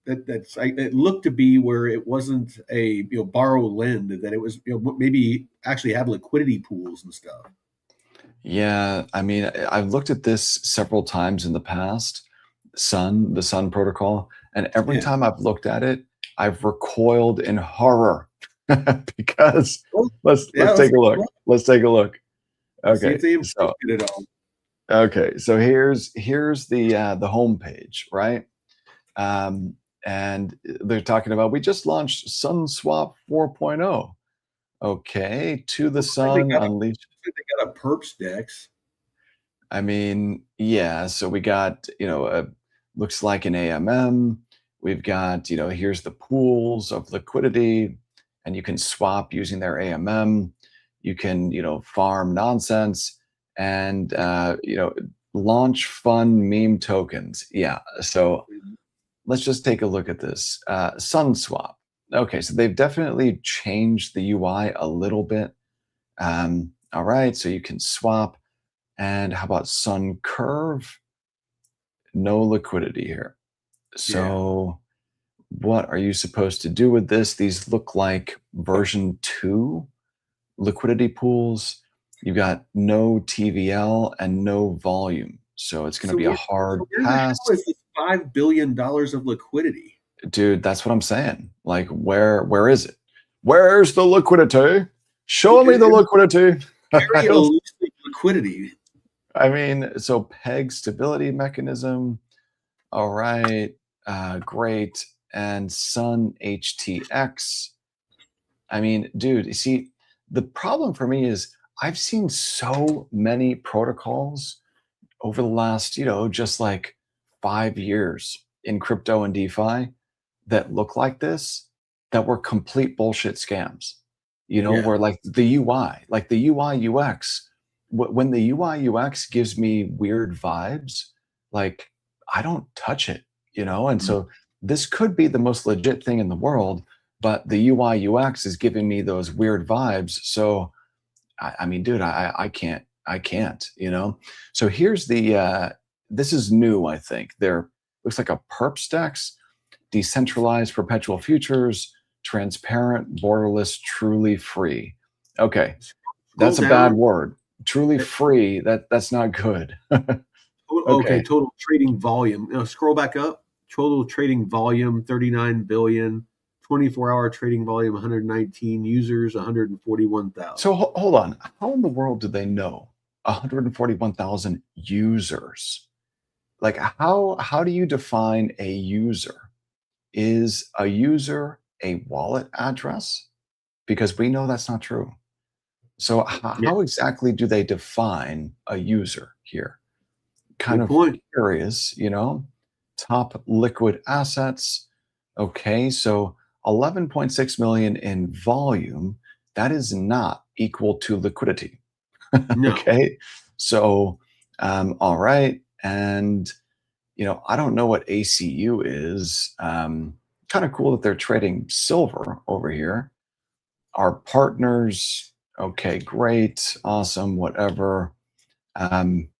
it looked to be where it wasn't a, borrow lend, that it was, maybe actually had liquidity pools and stuff. yeah, I mean, I've looked at this several times in the past, the Sun protocol, and every Yeah. time I've looked at it, I've recoiled in horror because Well, let's yeah. take a look. Let's take a look. See Okay, if they improved so it at all. here's the homepage, right? Um, and they're talking about we just launched SunSwap 4.0. Okay, to the Looks like they sun, got a unleash. looks like they got a perps dex. I mean, yeah, so we got, looks like an AMM. We've got, here's the pools of liquidity, and you can swap using their AMM. You can, farm nonsense and, launch fun meme tokens. Yeah. So let's just take a look at this. SunSwap. Okay, so they've definitely changed the UI a little bit. All right, so you can swap. And how about Sun Curve? No liquidity here. Yeah. So what are you supposed to do with this? These look like version 2 liquidity pools. You got no TVL and no volume. So it's going to So be a so hard where the pass. hell is this $5 billion of liquidity? Dude, that's what I'm saying. Like where is it? Where's the liquidity? Show me the It was liquidity. I very don't elusive liquidity. I mean, so peg stability mechanism. All right, great. And Sun HTX. I mean, dude, you see, the problem for me is I've seen so many protocols over the last, just like 5 years in crypto and DeFi that look like this that were complete bullshit scams. Yeah. Where like the UI, like the UI UX, when the UI UX gives me weird vibes, like I don't touch it, And Mm. so this could be the most legit thing in the world, but the UI UX is giving me those weird vibes. So I mean, dude, I can't. So here's this is new, I think. There looks like a perp stacks, decentralized perpetual futures, transparent, borderless, truly free. Okay, Scroll that's a bad down. word. Truly eh, free, that's not good. Okay, Okay. total trading volume. Scroll back up. Total trading volume 39 billion. 24-hour trading volume 119 users 141,000. So hold on. How in the world do they know 141,000 users? Like how do you define a user? Is a user a wallet address? Because we know that's not true. So Yeah, how exactly do they define a user here? Kind good of point. curious. Top liquid assets. Okay, so 11.6 million in volume. That is not equal to liquidity. No. Okay, so all right, and I don't know what ACU is. Kind of cool that they're trading silver over here. Our partners, okay, great, awesome, whatever. Um,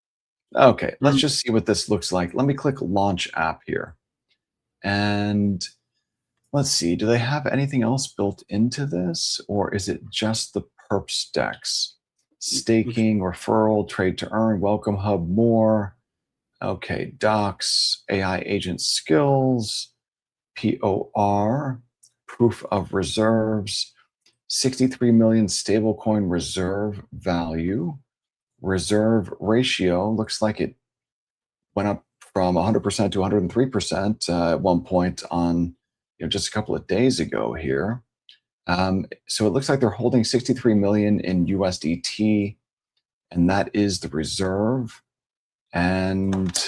okay, let's Mm, just see what this looks like. Let me click launch app here. And let's see, do they have anything else built into this? Or is it just the perp stacks? looks Staking, referral, trade to earn, welcome hub more. Okay, docs, AI agent skills, POR, proof of reserves, 63 million stablecoin reserve value. Reserve ratio looks like it went up from 100% to 103% at one point on just a couple of days ago here. So it looks like they're holding 63 million in USDT, and that is the reserve. And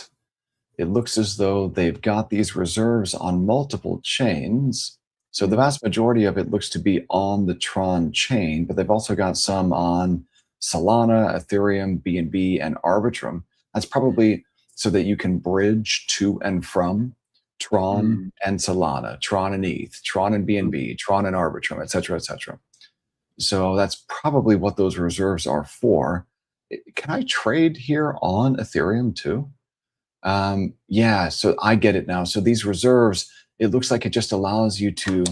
it looks as though they've got these reserves on multiple chains. So the vast majority of it looks to be on the Tron chain, but they've also got some on Solana, Ethereum, BNB, and Arbitrum. That's probably so that you can bridge to and from Tron mm, and Solana, Tron and ETH, Tron and mm. BNB, Tron and Arbitrum, et cetera, et cetera. So that's probably what those reserves are for. Can I trade here on Ethereum too? Yeah, so I get it now. So these reserves, it looks like it just allows you to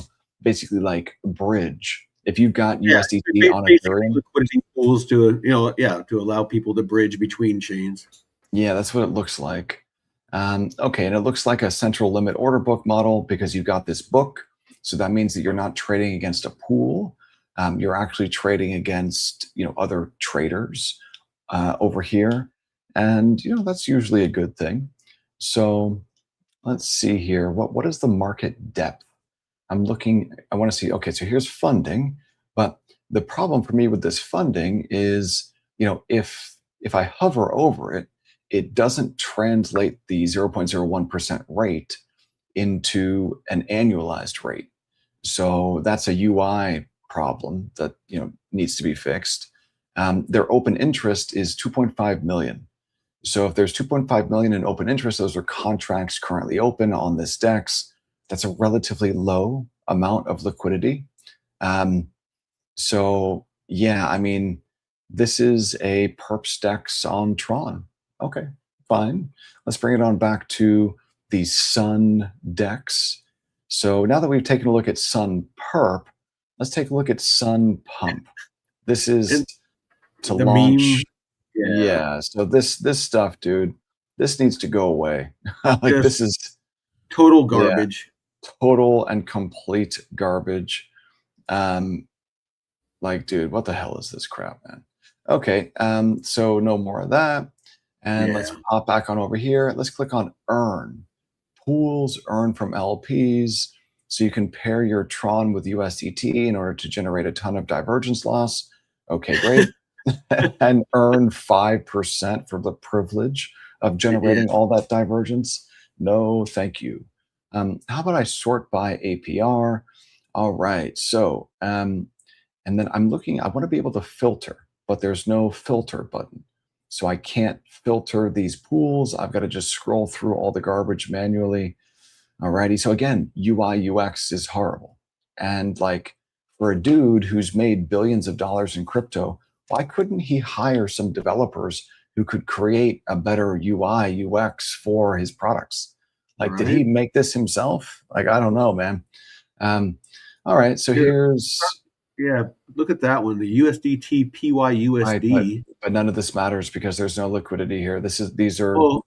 basically like bridge. If you've got Yeah, USDT on basically Ethereum, liquidity pools to yeah, to allow people to bridge between chains. yeah, that's what it looks like. Okay, and it looks like a central limit order book model because you've got this book. So that means that you're not trading against a pool. You're actually trading against other traders over here, and that's usually a good thing. So let's see here. What is the market depth? I'm looking, I want to see, okay, so here's funding, but the problem for me with this funding is, if I hover over it, it doesn't translate the 0.01% rate into an annualized rate. So that's a UI problem that needs to be fixed. Their open interest is 2.5 million. So if there's 2.5 million in open interest, those are contracts currently open on this DEX. That's a relatively low amount of liquidity. Um, so yeah, I mean, this is a perps DEX on Tron. Okay, fine. Let's bring it on back to the Sun DEX. So now that we've taken a look at Sun Perp, let's take a look at Sun Pump. This is And to the meme, launch. yeah, Yeah, so this stuff, dude, this needs to go away. Like just this is, total yeah, garbage. total and complete garbage. Um, like, dude, what the hell is this crap, man? Okay, so no more of that. And let's Yeah. pop back on over here. Let's click on earn. Pools earn from LPs. So you can pair your Tron with USDT in order to generate a ton of divergence loss. Okay, great. And earn 5% for the privilege of Yeah. generating all that divergence. No, thank you. How about I sort by APR? All right. So, and then I'm looking, I want to be able to filter, but there's no filter button. So I can't filter these pools. I've got to just scroll through all the garbage manually. Alrighty. So again, UI UX is horrible. And like for a dude who's made billions of dollars in crypto, why couldn't he hire some developers who could create a better UI UX for his products? Like, did Right. he make this himself? Like, I don't know, man. Um, all right. So Here, here's yeah, look at that one. The USDT right, but PYUSD. none of this matters because there's no liquidity here. These are Well,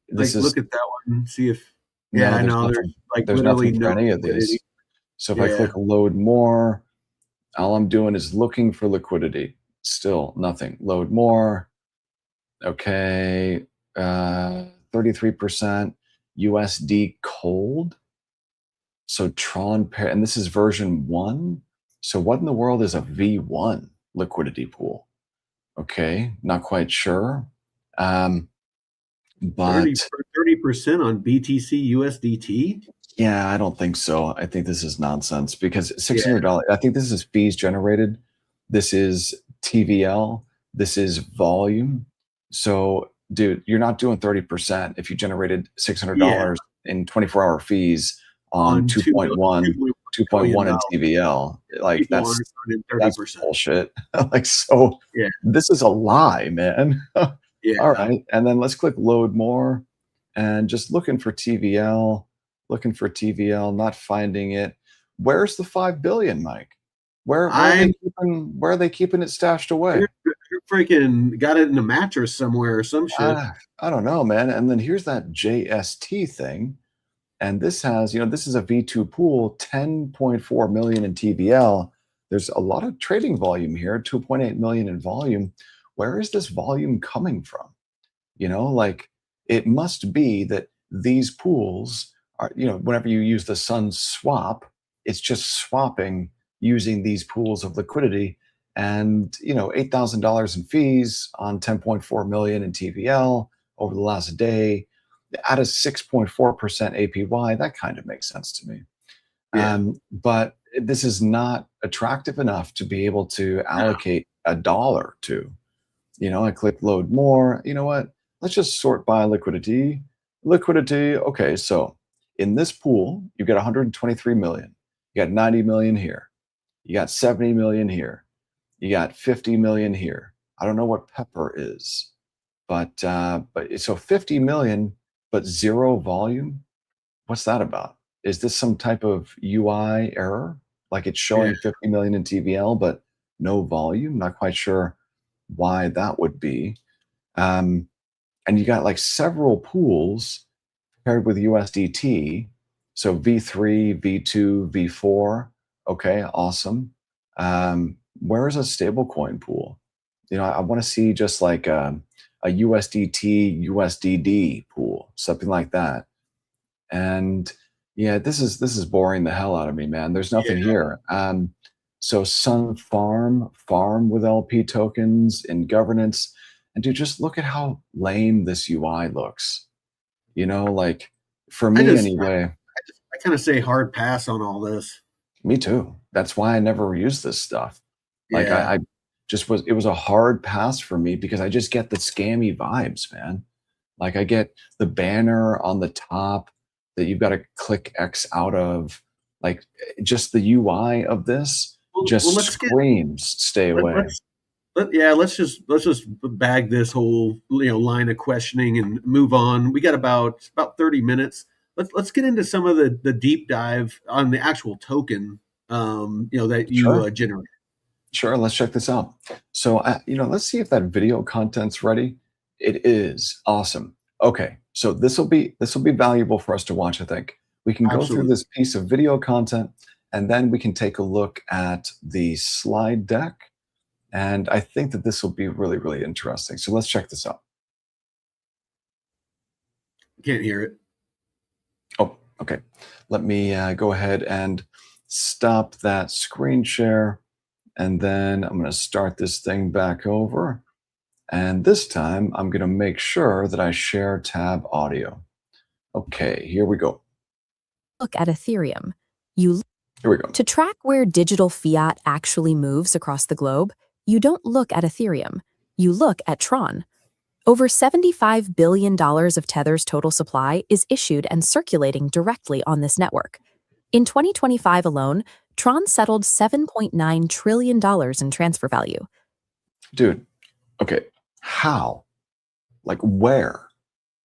this like is look at that one. See if no, yeah, there's no, there's nothing. like There's literally nothing for no any of liquidity. these. So if I click Yeah. load more, all I'm doing is looking for liquidity. Still nothing. Load more. Okay. 33% USD cold. So Tron pair, and this is version 1. So what in the world is a V1 liquidity pool? Okay, not quite sure. Um, 30 but 30% on BTC USDT. yeah, I don't think so. I think this is nonsense because Yeah, $600, I think this is fees generated. This is TVL. This is volume. So, dude, you're not doing 30% if you generated yeah, $600 in 24-hour fees on on 2.1, 2 million in dollars. TVL. Like People aren't earning that's 30%. bullshit. Like, so Yeah, this is a lie, man. All yeah. right. And then let's click load more and just looking for TVL, not finding it. Where's the 5 billion, Mike? Where are they I'm keeping it stashed away? you're freaking got it in a mattress somewhere or some shit. I don't know, man. And then here's that JST thing. And this has, this is a V2 pool, 10.4 million in TVL. There's a lot of trading volume here, 2.8 million in volume. Where is this volume coming from? Like it must be that these pools are, whenever you use the Sun swap, it's just swapping using these pools of liquidity. And, $8,000 in fees on 10.4 million in TVL over the last day at a 6.4% APY, that kind of makes sense to me. Yeah. But this is not attractive enough to be able to No. allocate a dollar to. I click load more. You know what? Let's just sort by liquidity. Liquidity. Okay, so in this pool, you've got 123 million. You got 90 million here. You got 70 million here. You got 50 million here. I don't know what Pepper is, but so 50 million, but zero volume. What's that about? Is this some type of UI error? Like it's Yeah. showing 50 million in TVL, but no volume? Not quite sure why that would be. Um, and you got like several pools paired with USDT. So V3, V2, V4. Okay, awesome. Where is a stablecoin pool? I want to see just like a USDT, USDD pool, something like that. And yeah, this is boring the hell out of me, man. There's nothing Yeah. here. So Sun farm with LP tokens in governance, and dude, just look at how lame this UI looks. Like for I me just anyway. I kind of say hard pass on all this. Me too. That's why I never use this stuff. Like Yeah. I just it was a hard pass for me because I just get the scammy vibes, man. Like I get the banner on the top that you've got to click X out of. Like just the UI of this Well, just let's get screams stay away. let's yeah, let's just bag this whole line of questioning and move on. We got about 30 minutes. Let's get into some of the deep dive on the actual token that you Sure. generate. Sure, let's check this out. So, let's see if that video content's ready. It is awesome. Okay, so this will be valuable for us to watch. I think we can go through Absolutely. this piece of video content, and then we can take a look at the slide deck. And I think that this will be really, really interesting. So let's check this out. Can't hear it. Oh, okay. Let me go ahead and stop that screen share, and then I'm going to start this thing back over. And this time, I'm going to make sure that I share tab audio. Okay, here we go. look at Ethereum. You Here we go. To track where digital fiat actually moves across the globe, you don't look at Ethereum. You look at Tron. Over $75 billion of Tether's total supply is issued and circulating directly on this network. In 2025 alone, Tron settled $7.9 trillion in transfer value. Dude, okay, how? Like where?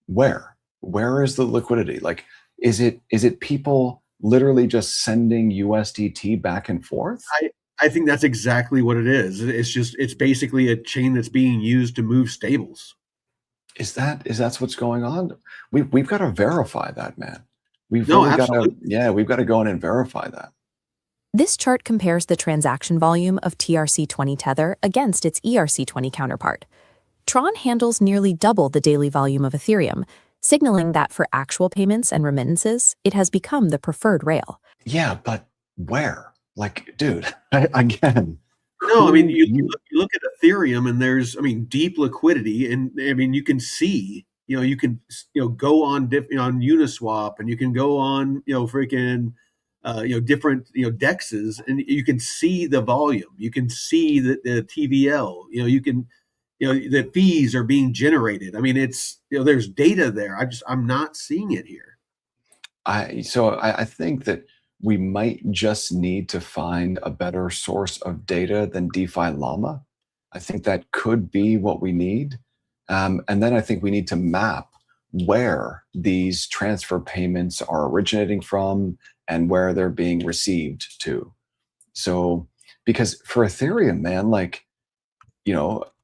Where is the liquidity? Like, is it people literally just sending USDT back and forth? I think that's exactly what it is. It's basically a chain that's being used to move stables. Is that what's going on? We've got to verify that, man. We've No, really got to, absolutely. yeah, we've got to go in and verify that. This chart compares the transaction volume of TRC20 Tether against its ERC20 counterpart. Tron handles nearly double the daily volume of Ethereum, signaling that for actual payments and remittances, it has become the preferred rail. Yeah, but where? Like, dude, again, No, I mean you you look at Ethereum and there's deep liquidity, and you can see you can go on on Uniswap, and you can go on freaking different dexes, and you can see the volume, you can see the TVL, you can the fees are being generated. I mean, it's there's data there. I'm not seeing it here. I think that we might just need to find a better source of data than DeFi Llama. I think that could be what we need. And then I think we need to map where these transfer payments are originating from and where they're being received to. So, because for Ethereum, man, like,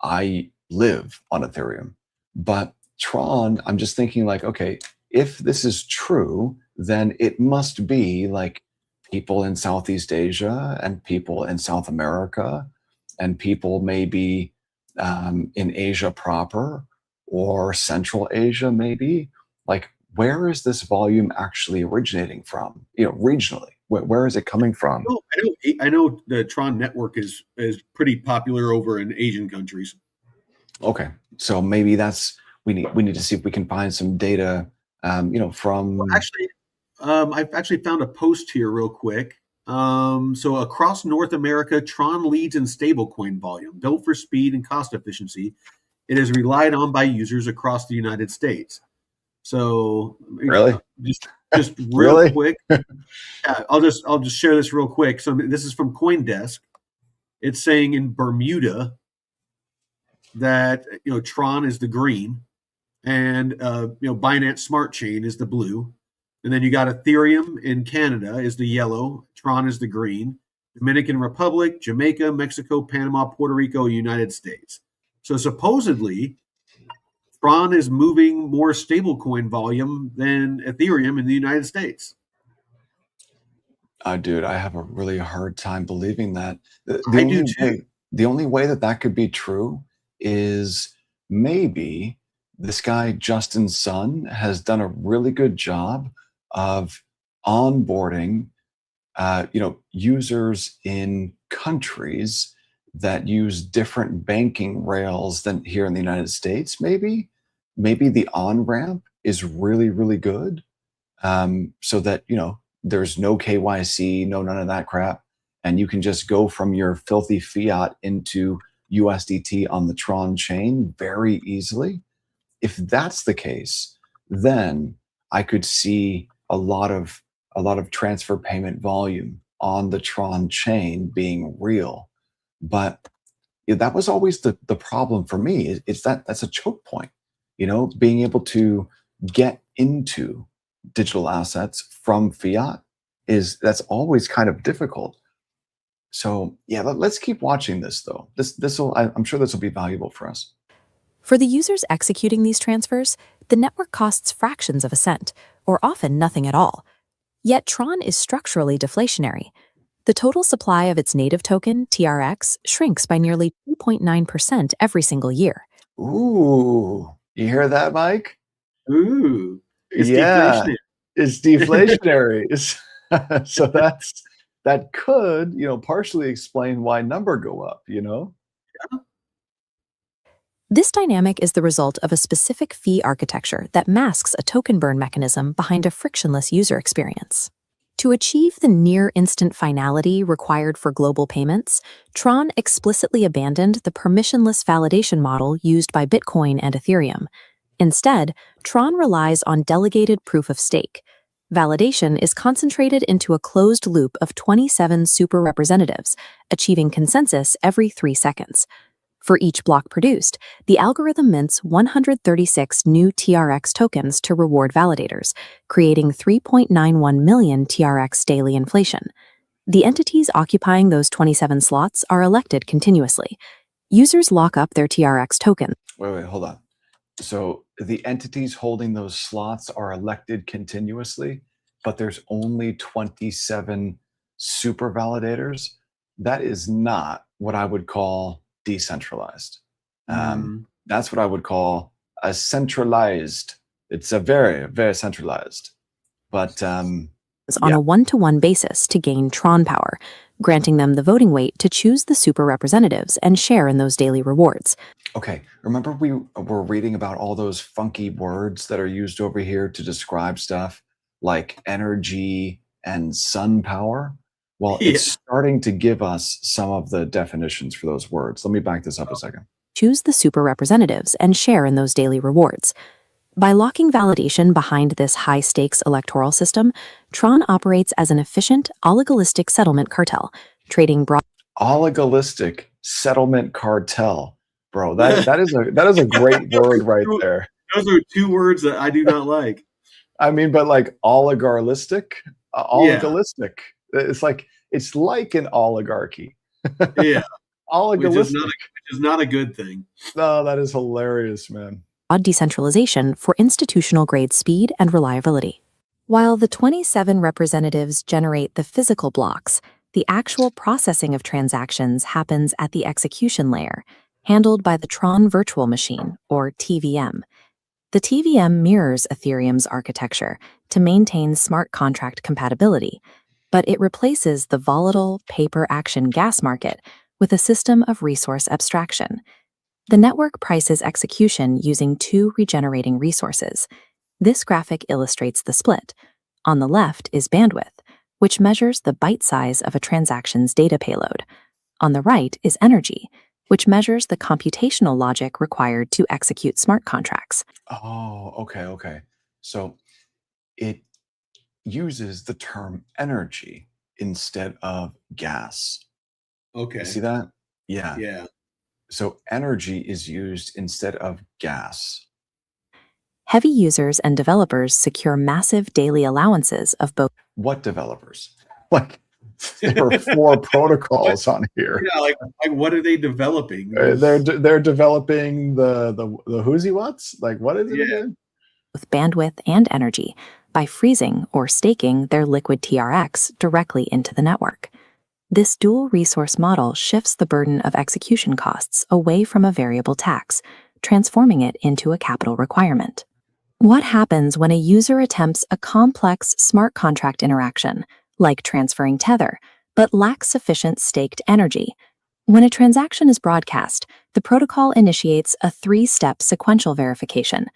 I live on Ethereum, but Tron, I'm just thinking like, okay, if this is true, then it must be like people in Southeast Asia and people in South America and people maybe in Asia proper or Central Asia, maybe. Like, where is this volume actually originating from? Regionally, where is it coming from? No, I know the Tron network is pretty popular over in Asian countries. Okay, so maybe we need to see if we can find some data, Well, from. actually, I've actually found a post here real quick. So across North America, Tron leads in stablecoin volume. Built for speed and cost efficiency, it is relied on by users across the United States. So Really? just real Really? quick, yeah, I'll just share this real quick. So this is from CoinDesk. It's saying in Bermuda that Tron is the green, and Binance Smart Chain is the blue, and then you got Ethereum in Canada is the yellow, Tron is the green, Dominican Republic, Jamaica, Mexico, Panama, Puerto Rico, United States. So supposedly Tron is moving more stablecoin volume than Ethereum in the United States. Dude, I have a really hard time believing that. The I do only too. way, the only way that that could be true is maybe this guy Justin Sun has done a really good job of onboarding, users in countries that use different banking rails than here in the United States. Maybe the on ramp is really, really good, so that there's no KYC, no none of that crap, and you can just go from your filthy fiat into USDT on the Tron chain very easily. If that's the case, then I could see a lot of transfer payment volume on the Tron chain being real. But that was always the problem for me. It's that's a choke point, being able to get into digital assets from fiat that's always kind of difficult. So yeah, let's keep watching this though. I'm sure this will be valuable for us. For the users executing these transfers, the network costs fractions of a cent, or often nothing at all. Yet Tron is structurally deflationary. The total supply of its native token, TRX, shrinks by nearly 2.9% every single year. Ooh, you hear that, Mike? Ooh, it's Yeah, deflationary. it's deflationary. So that could, partially explain why number go up. This dynamic is the result of a specific fee architecture that masks a token burn mechanism behind a frictionless user experience. To achieve the near-instant finality required for global payments, Tron explicitly abandoned the permissionless validation model used by Bitcoin and Ethereum. Instead, Tron relies on delegated proof of stake. Validation is concentrated into a closed loop of 27 super representatives, achieving consensus every 3 seconds. For each block produced, the algorithm mints 136 new TRX tokens to reward validators, creating 3.91 million TRX daily inflation. The entities occupying those 27 slots are elected continuously. Users lock up their TRX tokens. Wait, hold on. So the entities holding those slots are elected continuously, but there's only 27 super validators. That is not what I would call decentralized. That's what I would call a centralized. It's a very, very centralized. But on a one-to-one basis to gain Tron power, granting them the voting weight to choose the super representatives and share in those daily rewards. Okay, remember we were reading about all those funky words that are used over here to describe stuff like energy and sun power? Well, it's starting to give us some of the definitions for those words. Let me back this up a second. Choose the super representatives and share in those daily rewards. By locking validation behind this high-stakes electoral system, Tron operates as an efficient, oligolistic settlement cartel, trading broad... Oligolistic settlement cartel. Bro, that is a great word right there. Those are 2 words that I do not like. I mean, but like oligarchistic, oligolistic. It's like an oligarchy. Yeah. Oligolistic. Which is not a good thing. No, that is hilarious, man. Decentralization for institutional-grade speed and reliability. While the 27 representatives generate the physical blocks, the actual processing of transactions happens at the execution layer, handled by the Tron Virtual Machine, or TVM. The TVM mirrors Ethereum's architecture to maintain smart contract compatibility, but it replaces the volatile pay-per-action gas market with a system of resource abstraction. The network prices execution using 2 regenerating resources. This graphic illustrates the split. On the left is bandwidth, which measures the byte size of a transaction's data payload. On the right is energy, which measures the computational logic required to execute smart contracts. Oh, okay. So it uses the term energy instead of gas. Okay. You see that? Yeah. Yeah. So energy is used instead of gas. Heavy users and developers secure massive daily allowances of both. What developers? Like, there are 4 protocols on here. Yeah, like what are they developing? They're developing the whoosy whats? Like, what is it again? With bandwidth and energy by freezing or staking their liquid TRX directly into the network. This dual resource model shifts the burden of execution costs away from a variable tax, transforming it into a capital requirement. What happens when a user attempts a complex smart contract interaction, like transferring Tether, but lacks sufficient staked energy? When a transaction is broadcast, the protocol initiates a 3-step sequential verification.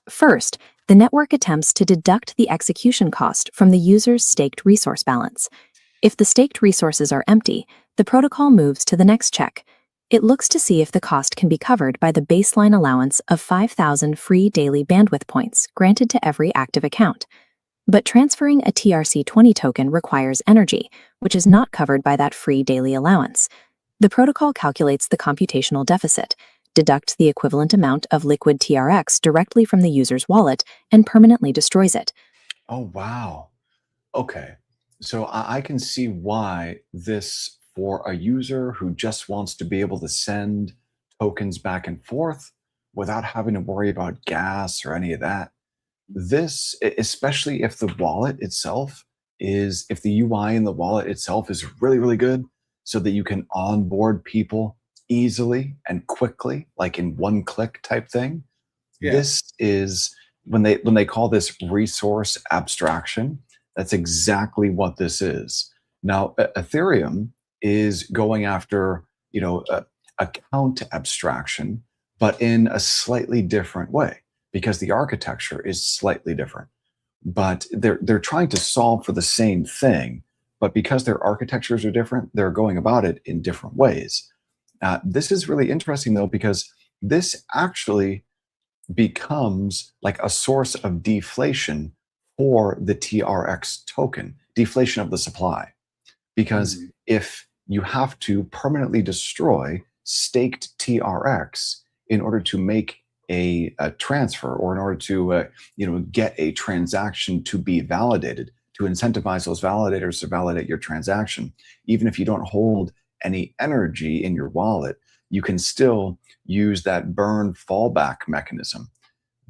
First, the network attempts to deduct the execution cost from the user's staked resource balance. If the staked resources are empty, the protocol moves to the next check. It looks to see if the cost can be covered by the baseline allowance of 5,000 free daily bandwidth points granted to every active account. But transferring a TRC20 token requires energy, which is not covered by that free daily allowance. The protocol calculates the computational deficit, deducts the equivalent amount of liquid TRX directly from the user's wallet, and permanently destroys it. Oh, wow. Okay. So I can see why this, for a user who just wants to be able to send tokens back and forth without having to worry about gas or any of that, this, especially if the wallet itself is, if the UI in the wallet itself is really, really good, so that you can onboard people easily and quickly, like in one click type thing. Yeah. This is when they call this resource abstraction. That's exactly what this is. Now, Ethereum is going after, account abstraction, but in a slightly different way, because the architecture is slightly different. but they're trying to solve for the same thing. But because their architectures are different, they're going about it in different ways. This is really interesting, though, because this actually becomes like a source of deflation for the TRX token, deflation of the supply. Because if you have to permanently destroy staked TRX in order to make a transfer, or in order to get a transaction to be validated, to incentivize those validators to validate your transaction, even if you don't hold any energy in your wallet, you can still use that burn fallback mechanism.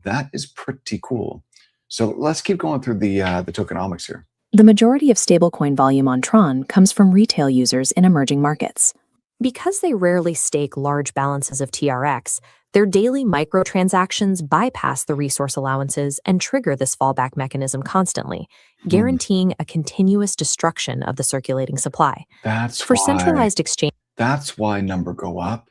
That is pretty cool. So let's keep going through the tokenomics here. The majority of stablecoin volume on Tron comes from retail users in emerging markets. Because they rarely stake large balances of TRX, their daily microtransactions bypass the resource allowances and trigger this fallback mechanism constantly, guaranteeing a continuous destruction of the circulating supply. That's For why centralized exchange, that's why number go up.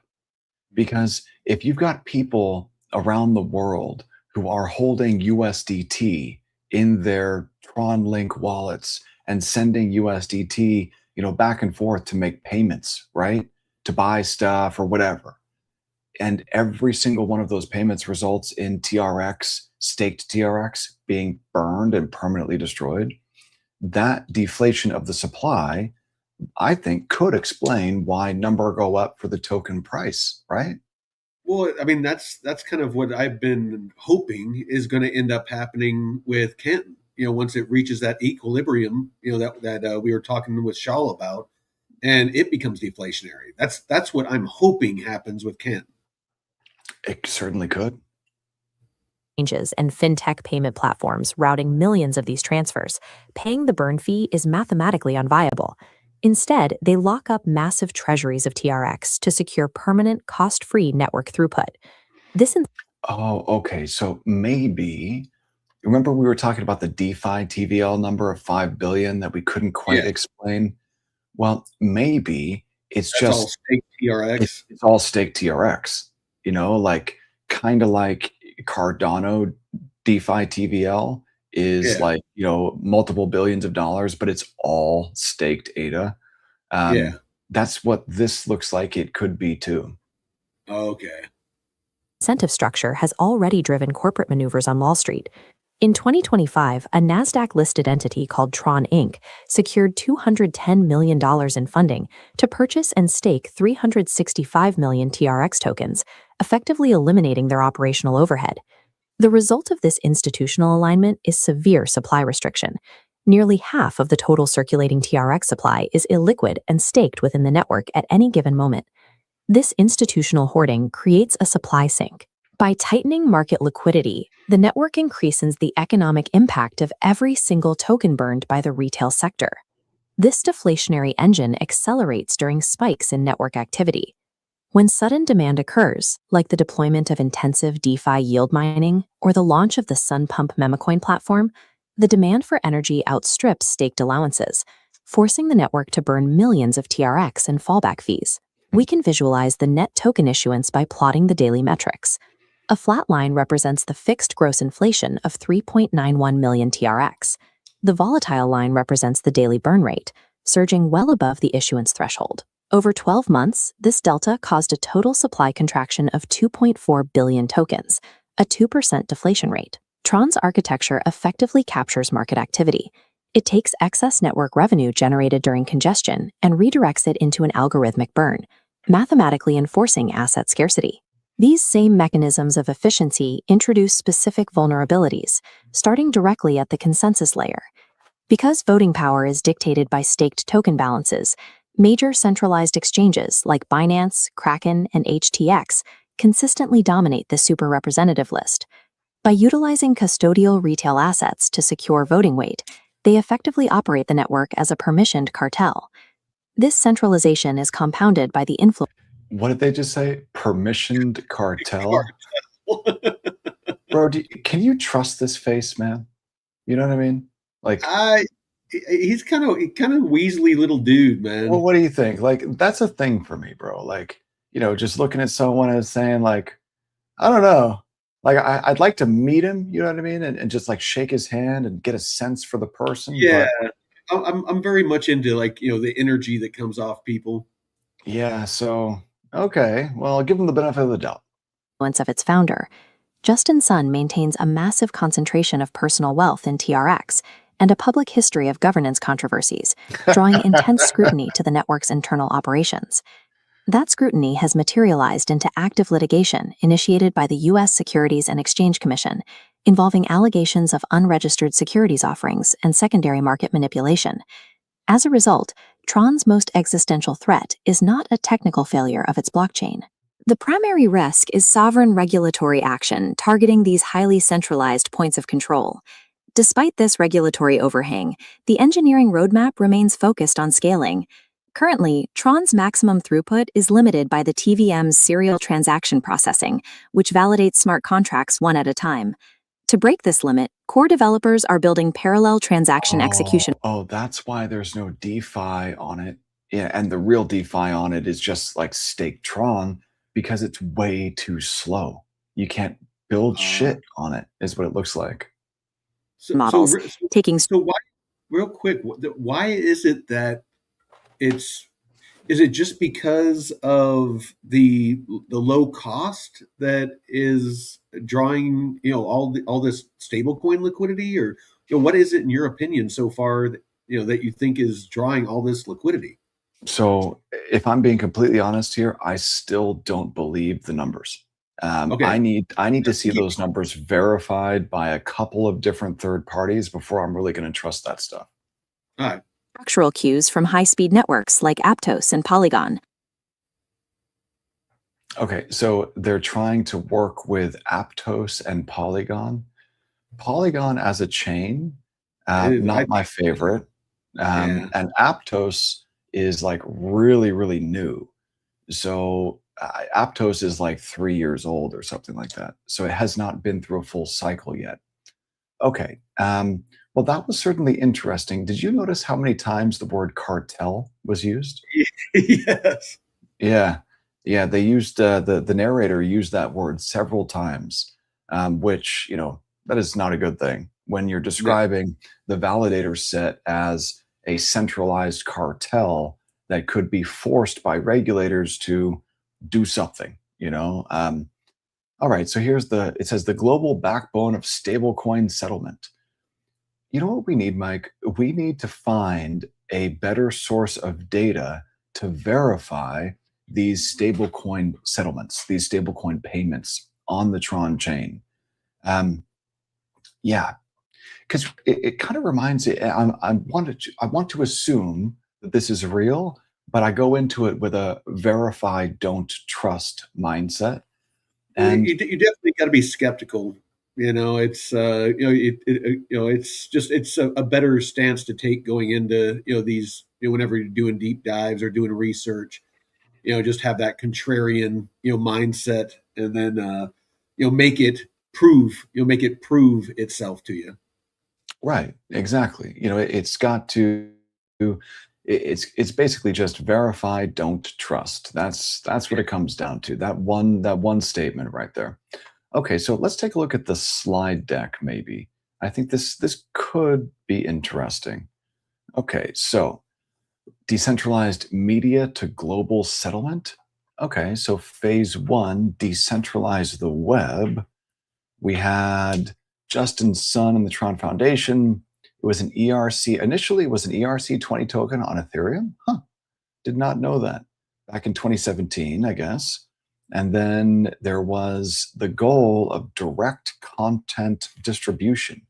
Because if you've got people around the world who are holding USDT in their Tron Link wallets and sending USDT, back and forth to make payments, right? To buy stuff or whatever. And every single one of those payments results in TRX, staked TRX, being burned and permanently destroyed. That deflation of the supply, I think, could explain why number go up for the token price, right? Well, I mean, that's kind of what I've been hoping is going to end up happening with Canton. Once it reaches that equilibrium, that we were talking with Shaw about, and it becomes deflationary. That's what I'm hoping happens with Canton. It certainly could. And fintech payment platforms routing millions of these transfers, paying the burn fee is mathematically unviable. Instead, they lock up massive treasuries of TRX to secure permanent, cost-free network throughput. Oh, okay. So maybe, remember we were talking about the DeFi TVL number of 5 billion that we couldn't quite explain? Well, maybe it's That's just all staked TRX. It's all staked TRX, like kind of like Cardano DeFi TVL is like, multiple billions of dollars, but it's all staked ADA. That's what this looks like it could be too. Okay. Incentive structure has already driven corporate maneuvers on Wall Street. In 2025, a NASDAQ-listed entity called Tron Inc. secured $210 million in funding to purchase and stake 365 million TRX tokens, effectively eliminating their operational overhead. The result of this institutional alignment is severe supply restriction. Nearly half of the total circulating TRX supply is illiquid and staked within the network at any given moment. This institutional hoarding creates a supply sink. By tightening market liquidity, the network increases the economic impact of every single token burned by the retail sector. This deflationary engine accelerates during spikes in network activity. When sudden demand occurs, like the deployment of intensive DeFi yield mining or the launch of the Sunpump memecoin platform, the demand for energy outstrips staked allowances, forcing the network to burn millions of TRX and fallback fees. We can visualize the net token issuance by plotting the daily metrics. A flat line represents the fixed gross inflation of 3.91 million TRX. The volatile line represents the daily burn rate, surging well above the issuance threshold. Over 12 months, this delta caused a total supply contraction of 2.4 billion tokens, a 2% deflation rate. Tron's architecture effectively captures market activity. It takes excess network revenue generated during congestion and redirects it into an algorithmic burn, mathematically enforcing asset scarcity. These same mechanisms of efficiency introduce specific vulnerabilities, starting directly at the consensus layer. Because voting power is dictated by staked token balances, major centralized exchanges like Binance, Kraken, and HTX consistently dominate the super representative list. By utilizing custodial retail assets to secure voting weight, they effectively operate the network as a permissioned cartel. This centralization is compounded by the influence. What did they just say? Permissioned cartel? Bro, can you trust this face, man? You know what I mean? Like, he's kind of Weasley little dude, man. Well, what do you think? Like, that's a thing for me, bro. Like, just looking at someone and saying, like, I don't know. Like I'd like to meet him, you know what I mean, and just like shake his hand and get a sense for the person. Yeah, But I'm very much into like the energy that comes off people. yeah, so okay, well, I'll give him the benefit of the doubt. Influence of its founder, Justin Sun maintains a massive concentration of personal wealth in TRX and a public history of governance controversies, drawing intense scrutiny to the network's internal operations. That scrutiny has materialized into active litigation initiated by the U.S. Securities and Exchange Commission, involving allegations of unregistered securities offerings and secondary market manipulation. As a result, Tron's most existential threat is not a technical failure of its blockchain. The primary risk is sovereign regulatory action targeting these highly centralized points of control. Despite this regulatory overhang, the engineering roadmap remains focused on scaling. Currently, Tron's maximum throughput is limited by the TVM's serial transaction processing, which validates smart contracts one at a time. To break this limit, core developers are building parallel transaction execution. Oh, that's why there's no DeFi on it. Yeah, and the real DeFi on it is just like stake Tron because it's way too slow. You can't build Uh, shit on it, is what it looks like. Models, taking so why, real quick, why is it that it's is it just because of the low cost that is drawing all this stablecoin liquidity, or what is it in your opinion so far that that you think is drawing all this liquidity? So, if I'm being completely honest here, I still don't believe the numbers. Okay, I need to just to see keep those numbers verified by a couple of different third parties before I'm really going to trust that stuff. all right. structural cues from high-speed networks like Aptos and Polygon. Okay, so they're trying to work with Aptos and Polygon. Polygon as a chain, I not my think, favorite. yeah. And Aptos is like really, really new. So Aptos is like 3 years old or something like that. So it has not been through a full cycle yet. Okay. Well, that was certainly interesting. Did you notice how many times the word cartel was used? Yes. Yeah, yeah. They used the narrator used that word several times, which that is not a good thing when you're No. describing the validator set as a centralized cartel that could be forced by regulators to do something. All right. So it says the global backbone of stablecoin settlement. You know what we need, Mike? We need to find a better source of data to verify these stablecoin settlements, these stablecoin payments on the Tron chain. Um, yeah, because it kind of reminds me. I want to assume that this is real, but I go into it with a verify, don't trust mindset. And You definitely got to be skeptical. It's it's a better stance to take going into these whenever you're doing deep dives or doing research. Just have that contrarian mindset, and then make it make it prove itself to you. right, exactly. It's got to. It's basically just verify, don't trust. That's what it comes down to. That one statement right there. Okay, so let's take a look at the slide deck. Maybe I think this could be interesting. Okay, so decentralized media to global settlement. Okay, so phase one, decentralize the web. We had Justin Sun and the Tron Foundation. It was an ERC. Initially, it was an ERC20 token on Ethereum. Huh. Did not know that. Back in 2017, I guess. And then there was the goal of direct content distribution.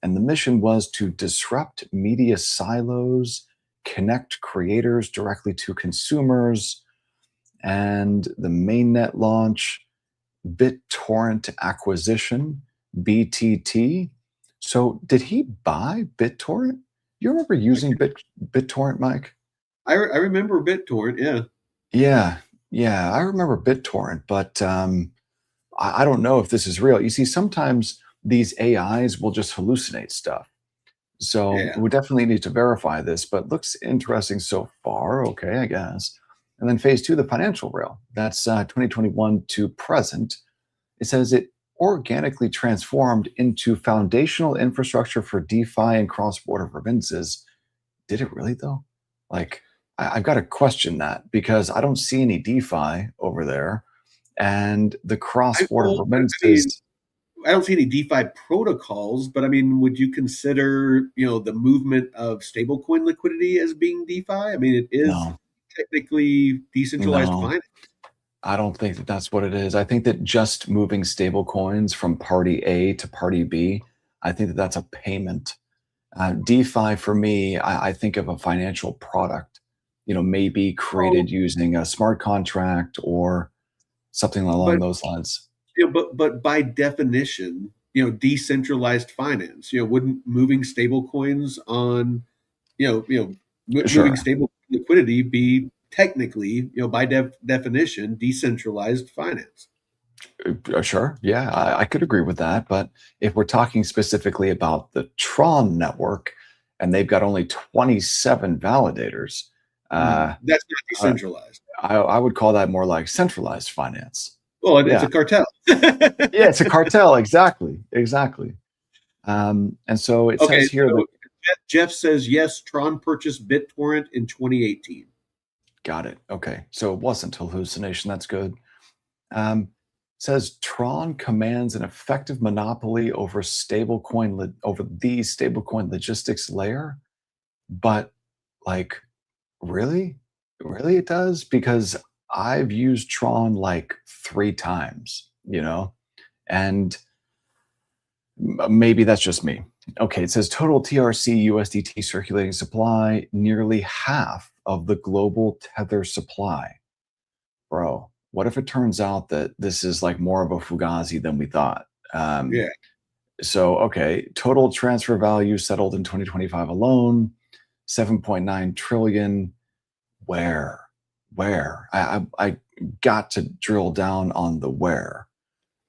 And the mission was to disrupt media silos, connect creators directly to consumers, and the mainnet launch, BitTorrent acquisition, BTT. So did he buy BitTorrent? You remember using BitTorrent, Mike? I remember BitTorrent. Yeah. Yeah, yeah, I remember BitTorrent, but I don't know if this is real. You see, sometimes these AIs will just hallucinate stuff. So Yeah. we definitely need to verify this, but looks interesting so far. Okay, I guess. And then phase two, the financial rail. That's 2021 to present. It says it organically transformed into foundational infrastructure for DeFi and cross-border remittances. Did it really though? Like, I've got to question that because I don't see any DeFi over there, and the cross-border Well, remittances. I don't see any DeFi protocols, but I mean, would you consider, the movement of stablecoin liquidity as being DeFi? I mean, it is No, technically decentralized no, finance. I don't think that that's what it is. I think that just moving stable coins from party A to party B, I think that that's a payment. DeFi for me, I think of a financial product, maybe Well, created using a smart contract or something along but those lines. but by definition, decentralized finance, wouldn't moving stable coins on, moving Sure. stable liquidity be technically, by definition, decentralized finance? Sure. Yeah, I could agree with that. But if we're talking specifically about the Tron network, and they've got only 27 validators, uh, That's not uh, decentralized. I would call that more like centralized finance. Well, it's Yeah. a cartel. Yeah, it's a cartel. Exactly. Exactly. And so it Okay, says here so that, Jeff says yes, Tron purchased BitTorrent in 2018. got it. Okay. So it wasn't hallucination. That's good. Um, says Tron commands an effective monopoly over over the stablecoin logistics layer, but like really, really it does because I've used Tron like 3 times, and maybe that's just me. Okay, it says total TRC USDT circulating supply, nearly half of the global Tether supply. Bro, what if it turns out that this is like more of a fugazi than we thought? Yeah, So, okay, total transfer value settled in 2025 alone, 7.9 trillion. Where? Where? I got to drill down on the where.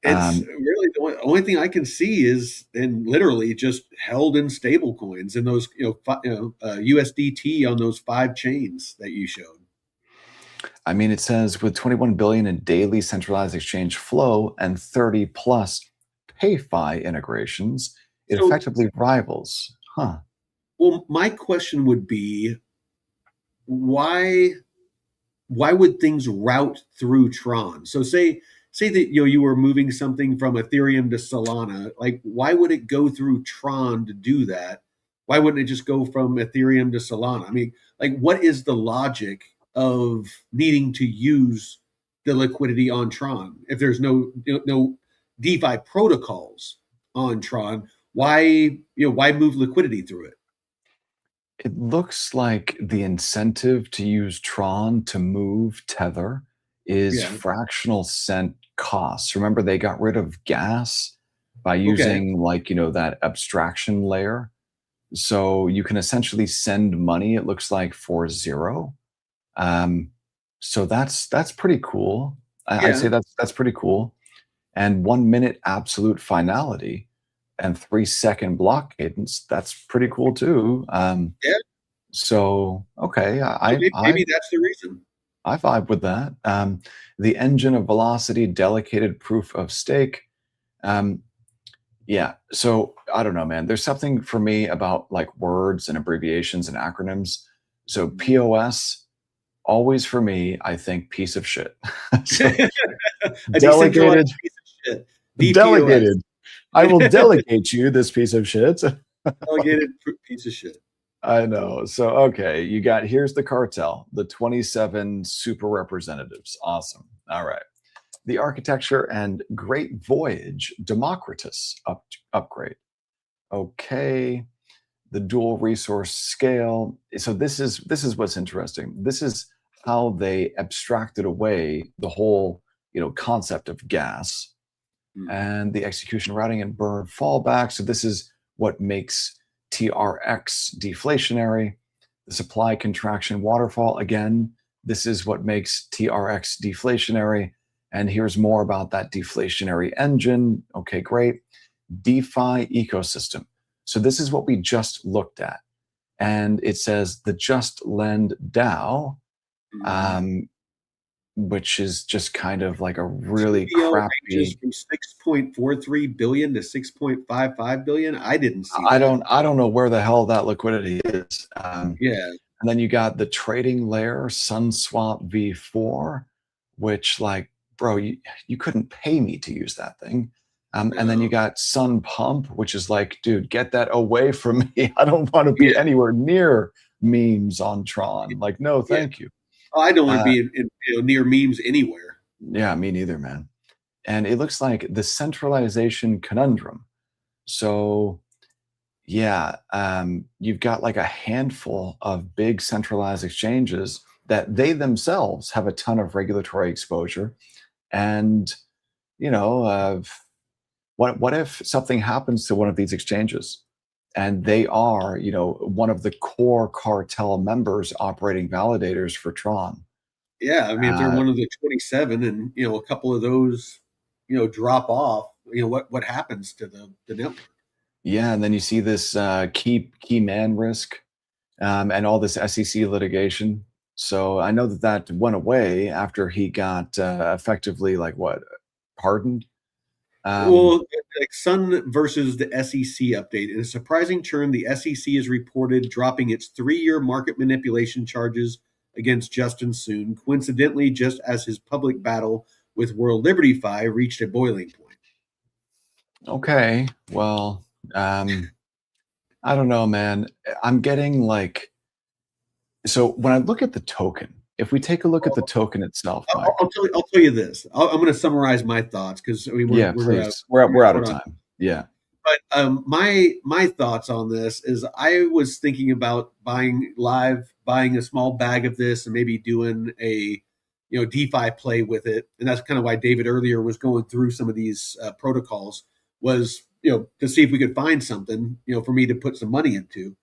it's Um, really the only thing I can see is, and literally just held in stable coins in those, USDT on those 5 chains that you showed. I mean, it says with 21 billion in daily centralized exchange flow and 30 plus PayFi integrations, it So, effectively rivals. Huh. well, my question would be, why why would things route through Tron? So say that you were moving something from Ethereum to Solana, like why would it go through Tron to do that? Why wouldn't it just go from Ethereum to Solana? I mean, like what is the logic of needing to use the liquidity on Tron if there's no DeFi protocols on Tron? Why move liquidity through it? It looks like the incentive to use Tron to move Tether is Yeah. fractional cent costs. Remember, they got rid of gas by Okay. using like, that abstraction layer. So you can essentially send money, it looks like, for zero. Um, so that's pretty cool. I'd say Yeah. that's pretty cool. And 1 minute absolute finality and 3 second block cadence, that's pretty cool too. Yeah. So okay, So maybe that's the reason. I vibe with that. The engine of velocity, delegated proof of stake. Um, yeah. So I don't know, man. There's something for me about like words and abbreviations and acronyms. So POS, always for me, I think piece of shit. So A delegated, decentralized piece of shit. DPoS, delegated. I will delegate you this piece of shit. delegated piece of shit. I know. So, okay, here's the cartel, the 27 super representatives. Awesome. All right. The architecture and Great Voyage Democritus upgrade. Okay. The dual resource scale. So this is what's interesting. This is how they abstracted away the whole, concept of gas Mm. and the execution routing and burn fallback. So this is what makes TRX deflationary. The supply contraction waterfall, again, this is what makes TRX deflationary. And here's more about that deflationary engine. Okay, great. DeFi ecosystem. So this is what we just looked at. And it says the Just Lend DAO. Mhm. which is just kind of like a really TVL ranges crappy. from 6.43 billion to 6.55 billion. I didn't see I that. don't know where the hell that liquidity is. Yeah. And then you got the trading layer, SunSwap V4, which, like, bro, you couldn't pay me to use that thing. And then you No. got Sun Pump, which is like, dude, get that away from me. I don't want to be Yeah. anywhere near memes on Tron. Like, no, Yeah. thank you. I don't want to Uh, be near memes anywhere. yeah, me neither, man. And it looks like the centralization conundrum. So yeah, you've got like a handful of big centralized exchanges that they themselves have a ton of regulatory exposure. And, you know, what if something happens to one of these exchanges and they are, one of the core cartel members operating validators for Tron? Yeah, I mean, if they're Uh, one of the 27 and, a couple of those, drop off, what happens to the network? yeah, and then you see this key man risk and all this SEC litigation. So I know that that went away after he got effectively like what pardoned. Um, Well, like Sun versus the SEC update. In a surprising turn, the SEC is reported dropping its 3-year market manipulation charges against Justin Soon, coincidentally, just as his public battle with World Liberty Fi reached a boiling point. okay, well, um, I don't know, man. I'm getting like so when I look at the token. If we take a look at the token itself, Mike. I'll tell you this. I'm going to summarize my thoughts because I mean Yeah, we're please. We're out of short on. time. Yeah. But my thoughts on this is I was thinking about buying a small bag of this and maybe doing a DeFi play with it, and that's kind of why David earlier was going through some of these protocols was to see if we could find something for me to put some money into.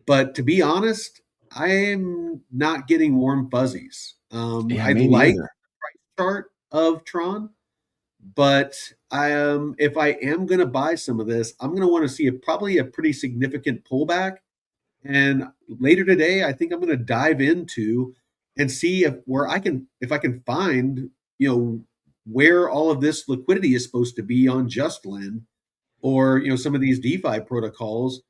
But to be honest, I'm not getting warm fuzzies. Yeah, I'd me like neither. the chart of Tron, but if I am going to buy some of this, I'm going to want to see probably a pretty significant pullback. And later today, I think I'm going to dive into and see if I can find where all of this liquidity is supposed to be on JustLend or some of these DeFi protocols.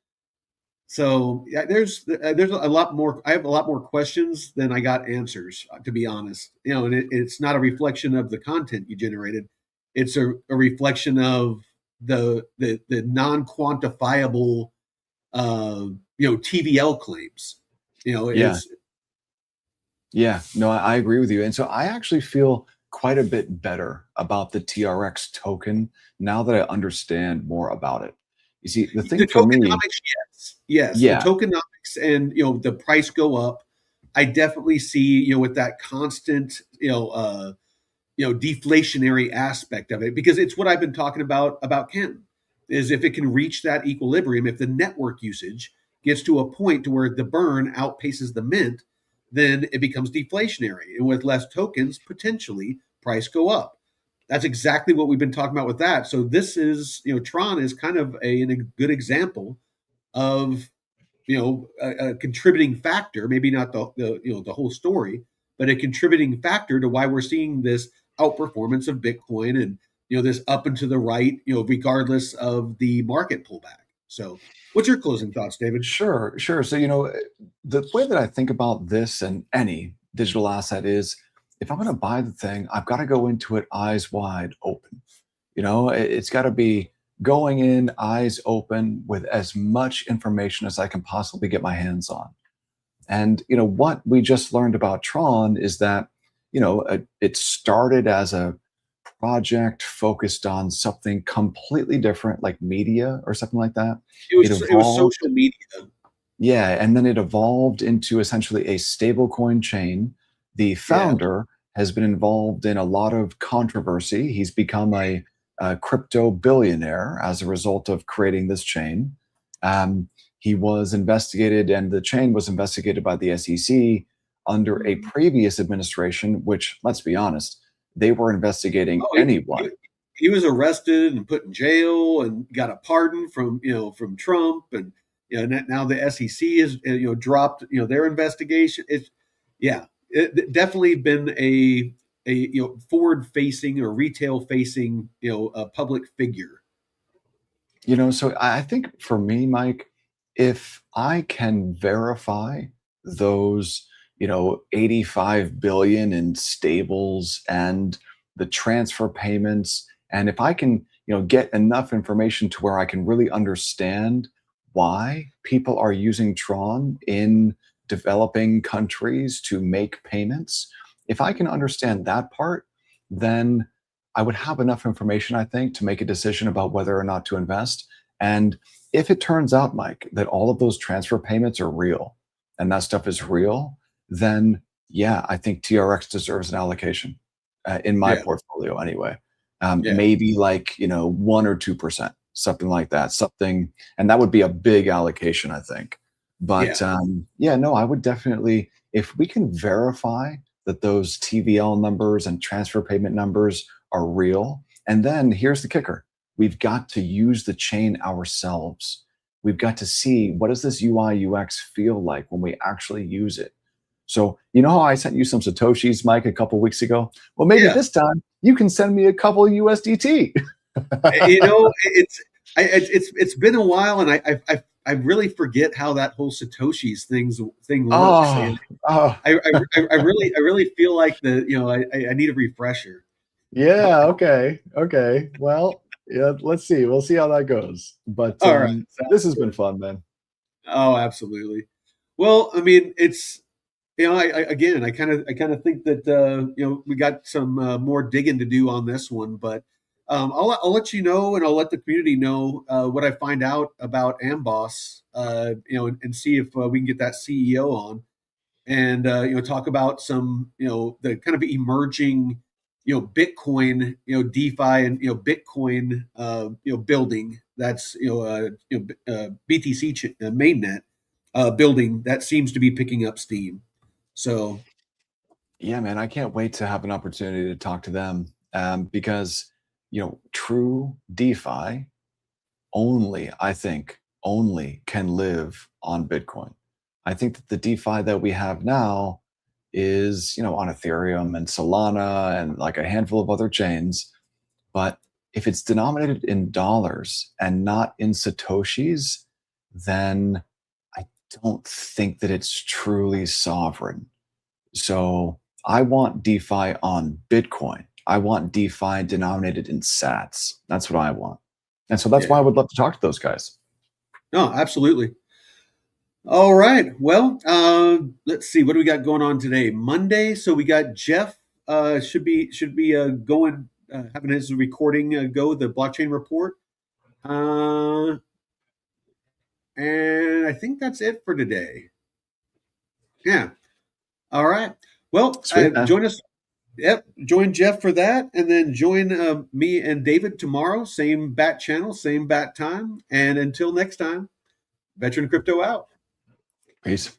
So yeah, there's a lot more. I have a lot more questions than I got answers, to be honest. And it's not a reflection of the content you generated. It's a reflection of the non quantifiable TVL claims. Yeah. It's Yeah, no, I agree with you. And so I actually feel quite a bit better about the TRX token now that I understand more about it. You see, the the thing for me, tokenomics. Yes, the yeah, tokenomics and the price go up. I definitely see with that constant deflationary aspect of it because it's what I've been talking about Ken is if it can reach that equilibrium, if the network usage gets to a point to where the burn outpaces the mint, then it becomes deflationary, and with less tokens potentially price go up. That's exactly what we've been talking about with that. So this is Tron is kind of a good example of a contributing factor, maybe not the whole story, but a contributing factor to why we're seeing this outperformance of Bitcoin and this up and to the right, regardless of the market pullback. So, what's your closing thoughts, David? sure, sure. So, the way that I think about this and any digital asset is if I'm going to buy the thing, I've got to go into it eyes wide open. It's got to be going in eyes open with as much information as I can possibly get my hands on. And what we just learned about Tron is that it started as a project focused on something completely different, like media or something like that. It It was evolved, social media. yeah, and then it evolved into essentially a stablecoin chain. The Yeah. founder has been involved in a lot of controversy. He's become a crypto billionaire as a result of creating this chain. Um, he was investigated, and the chain was investigated by the SEC under a Mhm. previous administration, which, let's be honest, they were investigating Oh, anyone. he was arrested and put in jail and got a pardon from Trump, and now the SEC is dropped their investigation. It's yeah, it definitely been a forward facing or retail facing a public figure? So I think for me, Mike, if I can verify those, 85 billion in stables and the transfer payments, and if I can, get enough information to where I can really understand why people are using Tron in developing countries to make payments, if I can understand that part, then I would have enough information, I think, to make a decision about whether or not to invest. And if it turns out, Mike, that all of those transfer payments are real and that stuff is real, then yeah, I think TRX deserves an allocation in my Yeah, portfolio anyway. yeah, Maybe like, 1 or 2%, something like that, something, and that would be a big allocation, I think. But yeah, yeah, no, I would definitely, if we can verify that those TVL numbers and transfer payment numbers are real. And then here's the kicker. We've got to use the chain ourselves. We've got to see, what does this UI UX feel like when we actually use it? So, you know how I sent you some Satoshis, Mike, a couple weeks ago? Well, maybe yeah. this time you can send me a couple USDT. It's been a while, and I really forget how that whole Satoshi's thing works. Oh, oh, I really feel like I need a refresher. yeah. Okay. Okay. Well, yeah, let's see. We'll see how that goes. But All right, this sounds has been good. fun, man. Oh, absolutely. Well, I mean, it's again, I kind of think that we got some more digging to do on this one, but I'll let you know, and I'll let the community know what I find out about Amboss, and see if we can get that CEO on, and talk about some the kind of emerging Bitcoin DeFi and Bitcoin building that's BTC mainnet building that seems to be picking up steam. So Yeah, man, I can't wait to have an opportunity to talk to them because, true DeFi only, I think, only can live on Bitcoin. I think that the DeFi that we have now is, on Ethereum and Solana and like a handful of other chains. But if it's denominated in dollars and not in Satoshis, then I don't think that it's truly sovereign. So I want DeFi on Bitcoin. I want DeFi denominated in sats. That's what I want. And so that's why I yeah, would love to talk to those guys. no, absolutely. All right. Well, let's see. What do we got going on today? Monday. So we got Jeff. Should be going having his recording go the blockchain report. Uh, and I think that's it for today. Yeah. All right. Well, Sweet, man. join us. Yep. Join Jeff for that, and then join me and David tomorrow. Same bat channel, same bat time. And until next time, Veteran Crypto out. Peace.